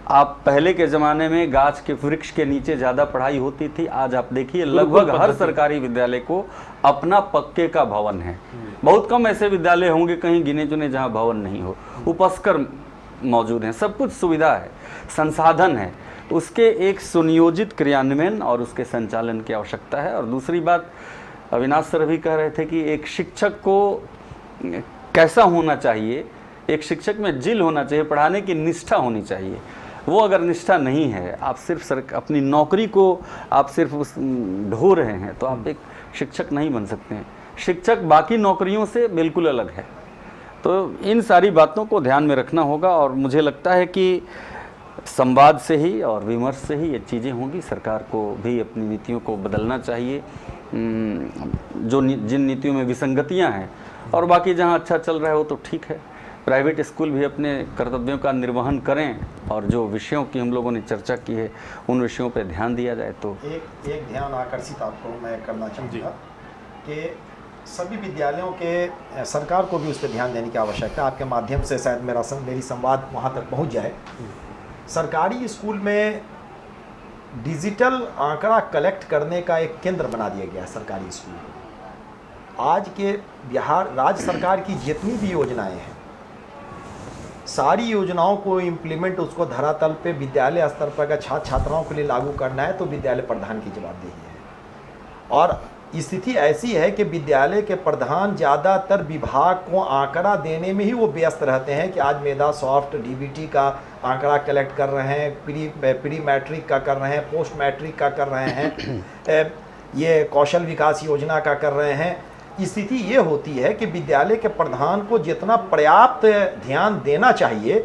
S4: आप पहले के ज़माने में गाछ के वृक्ष के नीचे ज़्यादा पढ़ाई होती थी, आज आप देखिए लगभग हर सरकारी विद्यालय को अपना पक्के का भवन है। बहुत कम ऐसे विद्यालय होंगे कहीं गिने चुने जहाँ भवन नहीं हो। उपस्कर मौजूद हैं, सब कुछ सुविधा है, संसाधन है, उसके एक सुनियोजित क्रियान्वयन और उसके संचालन की आवश्यकता है। और दूसरी बात, अविनाश सर भी कह रहे थे कि एक शिक्षक को कैसा होना चाहिए, एक शिक्षक में जिल होना चाहिए, पढ़ाने की निष्ठा होनी चाहिए। वो अगर निष्ठा नहीं है, आप सिर्फ अपनी नौकरी को आप सिर्फ उस ढो रहे हैं, तो आप एक शिक्षक नहीं बन सकते हैं। शिक्षक बाकी नौकरियों से बिल्कुल अलग है। तो इन सारी बातों को ध्यान में रखना होगा और मुझे लगता है कि संवाद से ही और विमर्श से ही ये चीज़ें होंगी। सरकार को भी अपनी नीतियों को बदलना चाहिए, जिन नीतियों में विसंगतियां हैं, और बाकी जहां अच्छा चल रहा है वो तो ठीक है। प्राइवेट स्कूल भी अपने कर्तव्यों का निर्वहन करें और जो विषयों की हम लोगों ने चर्चा की है उन विषयों पर ध्यान दिया जाए। तो
S3: एक ध्यान आकर्षित आपको मैं करना चाहूँगा कि सभी विद्यालयों के सरकार को भी उस पर ध्यान देने की आवश्यकता है। आपके माध्यम से शायद मेरी संवाद वहाँ तक पहुँच जाए। सरकारी स्कूल में डिजिटल आंकड़ा कलेक्ट करने का एक केंद्र बना दिया गया है सरकारी स्कूल। आज के बिहार राज्य सरकार की जितनी भी योजनाएं हैं, सारी योजनाओं को इम्प्लीमेंट उसको धरातल पे विद्यालय स्तर पर अगर छात्र छात्राओं के लिए लागू करना है तो विद्यालय प्रधान की जवाबदेही है। और स्थिति ऐसी है कि विद्यालय के प्रधान ज़्यादातर विभाग को आंकड़ा देने में ही वो व्यस्त रहते हैं कि आज मेधा सॉफ्ट डीबीटी का आंकड़ा कलेक्ट कर रहे हैं, प्री मैट्रिक का कर रहे हैं, पोस्ट मैट्रिक का कर रहे हैं, ये कौशल विकास योजना का कर रहे हैं। स्थिति ये होती है कि विद्यालय के प्रधान को जितना पर्याप्त ध्यान देना चाहिए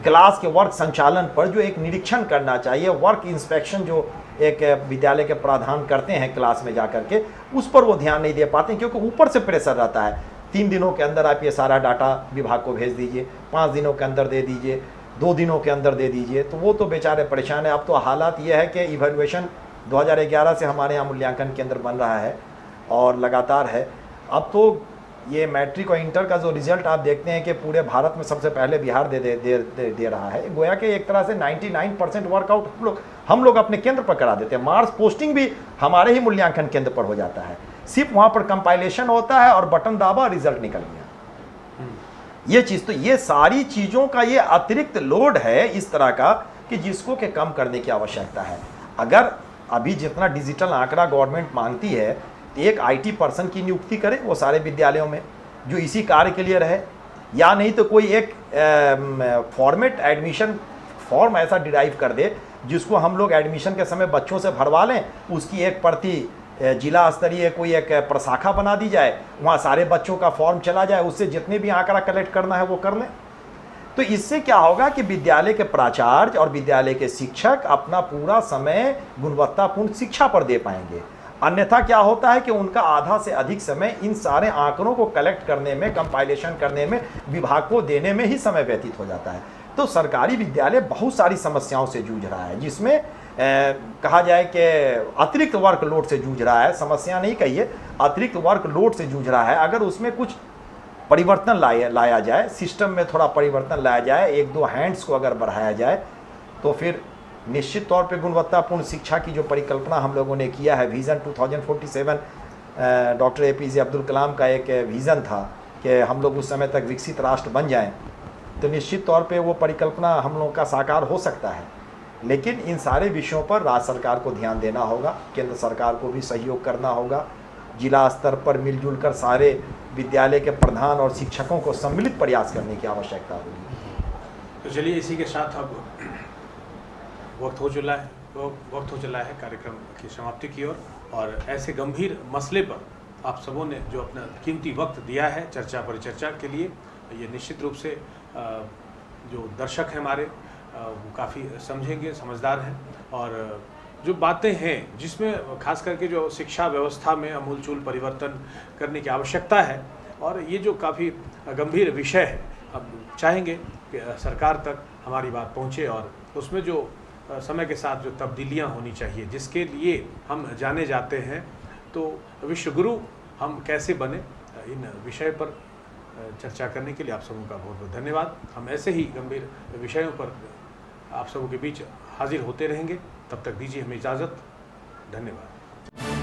S3: क्लास के वर्क संचालन पर, जो एक निरीक्षण करना चाहिए, वर्क इंस्पेक्शन जो एक विद्यालय के प्रधान करते हैं क्लास में जा करके, उस पर वो ध्यान नहीं दे पाते हैं क्योंकि ऊपर से प्रेशर रहता है। 3 दिनों के अंदर आप ये सारा डाटा विभाग को भेज दीजिए, 5 दिनों के अंदर दे दीजिए, 2 दिनों के अंदर दे दीजिए, तो वो तो बेचारे परेशान है। अब तो हालात ये है कि इवैल्यूएशन 2011 से हमारे यहाँ मूल्यांकन केंद्र बन रहा है और लगातार है। अब तो ये मैट्रिक और इंटर का जो रिजल्ट आप देखते हैं कि पूरे भारत में सबसे पहले बिहार दे रहा है। गोया कि एक तरह से 99% वर्कआउट हम लोग अपने केंद्र पर करा देते हैं। मार्क्स पोस्टिंग भी हमारे ही मूल्यांकन केंद्र पर हो जाता है, सिर्फ वहाँ पर कंपाइलेशन होता है और बटन दाबा, रिजल्ट निकल गया। ये चीज़, तो ये सारी चीज़ों का ये अतिरिक्त लोड है इस तरह का कि जिसको के कम करने की आवश्यकता है। अगर अभी जितना डिजिटल आंकड़ा गवर्नमेंट मांगती है, एक IT पर्सन की नियुक्ति करे वो सारे विद्यालयों में जो इसी कार्य के लिए रहे, या नहीं तो कोई एक फॉर्मेट एडमिशन फॉर्म ऐसा डिराइव कर दे जिसको हम लोग एडमिशन के समय बच्चों से भरवा लें, उसकी एक प्रति जिला स्तरीय कोई एक प्रशाखा बना दी जाए, वहाँ सारे बच्चों का फॉर्म चला जाए, उससे जितने भी आंकड़ा कलेक्ट करना है वो कर लें। तो इससे क्या होगा कि विद्यालय के प्राचार्य और विद्यालय के शिक्षक अपना पूरा समय गुणवत्तापूर्ण शिक्षा पर दे पाएंगे। अन्यथा क्या होता है कि उनका आधा से अधिक समय इन सारे आंकड़ों को कलेक्ट करने में, कंपाइलेशन करने में, विभाग को देने में ही समय व्यतीत हो जाता है। तो सरकारी विद्यालय बहुत सारी समस्याओं से जूझ रहा है, जिसमें कहा जाए कि अतिरिक्त वर्कलोड से जूझ रहा है। समस्या नहीं कहिए, अतिरिक्त वर्कलोड से जूझ रहा है। अगर उसमें कुछ परिवर्तन लाया जाए, सिस्टम में थोड़ा परिवर्तन लाया जाए, 1-2 हैंड्स को अगर बढ़ाया जाए, तो फिर निश्चित तौर पे गुणवत्तापूर्ण शिक्षा की जो परिकल्पना हम लोगों ने किया है, vision 2047, doctor APJ Abdul Kalam का एक विज़न था कि हम लोग उस समय तक विकसित राष्ट्र बन जाएं, तो निश्चित तौर पे वो परिकल्पना हम लोगों का साकार हो सकता है। लेकिन इन सारे विषयों पर राज्य सरकार को ध्यान देना होगा, केंद्र सरकार को भी सहयोग करना होगा, जिला स्तर पर मिलजुल कर सारे विद्यालय के प्रधान और शिक्षकों को सम्मिलित प्रयास करने की आवश्यकता होगी।
S1: तो चलिए, इसी के साथ अब वक्त हो चला है कार्यक्रम की समाप्ति की ओर। और ऐसे गंभीर मसले पर आप सबों ने जो अपना कीमती वक्त दिया है चर्चा परिचर्चा के लिए, ये निश्चित रूप से जो दर्शक हैं हमारे वो काफ़ी समझेंगे, समझदार हैं। और जो बातें हैं जिसमें खास करके जो शिक्षा व्यवस्था में अमूलचूल परिवर्तन करने की आवश्यकता है, और ये जो काफ़ी गंभीर विषय है, अब चाहेंगे कि सरकार तक हमारी बात पहुँचे और उसमें जो समय के साथ जो तब्दीलियां होनी चाहिए, जिसके लिए हम जाने जाते हैं, तो विश्वगुरु हम कैसे बने, इन विषय पर चर्चा करने के लिए आप सबों का बहुत बहुत धन्यवाद। हम ऐसे ही गंभीर विषयों पर आप सबों के बीच हाजिर होते रहेंगे। तब तक दीजिए हमें इजाज़त। धन्यवाद।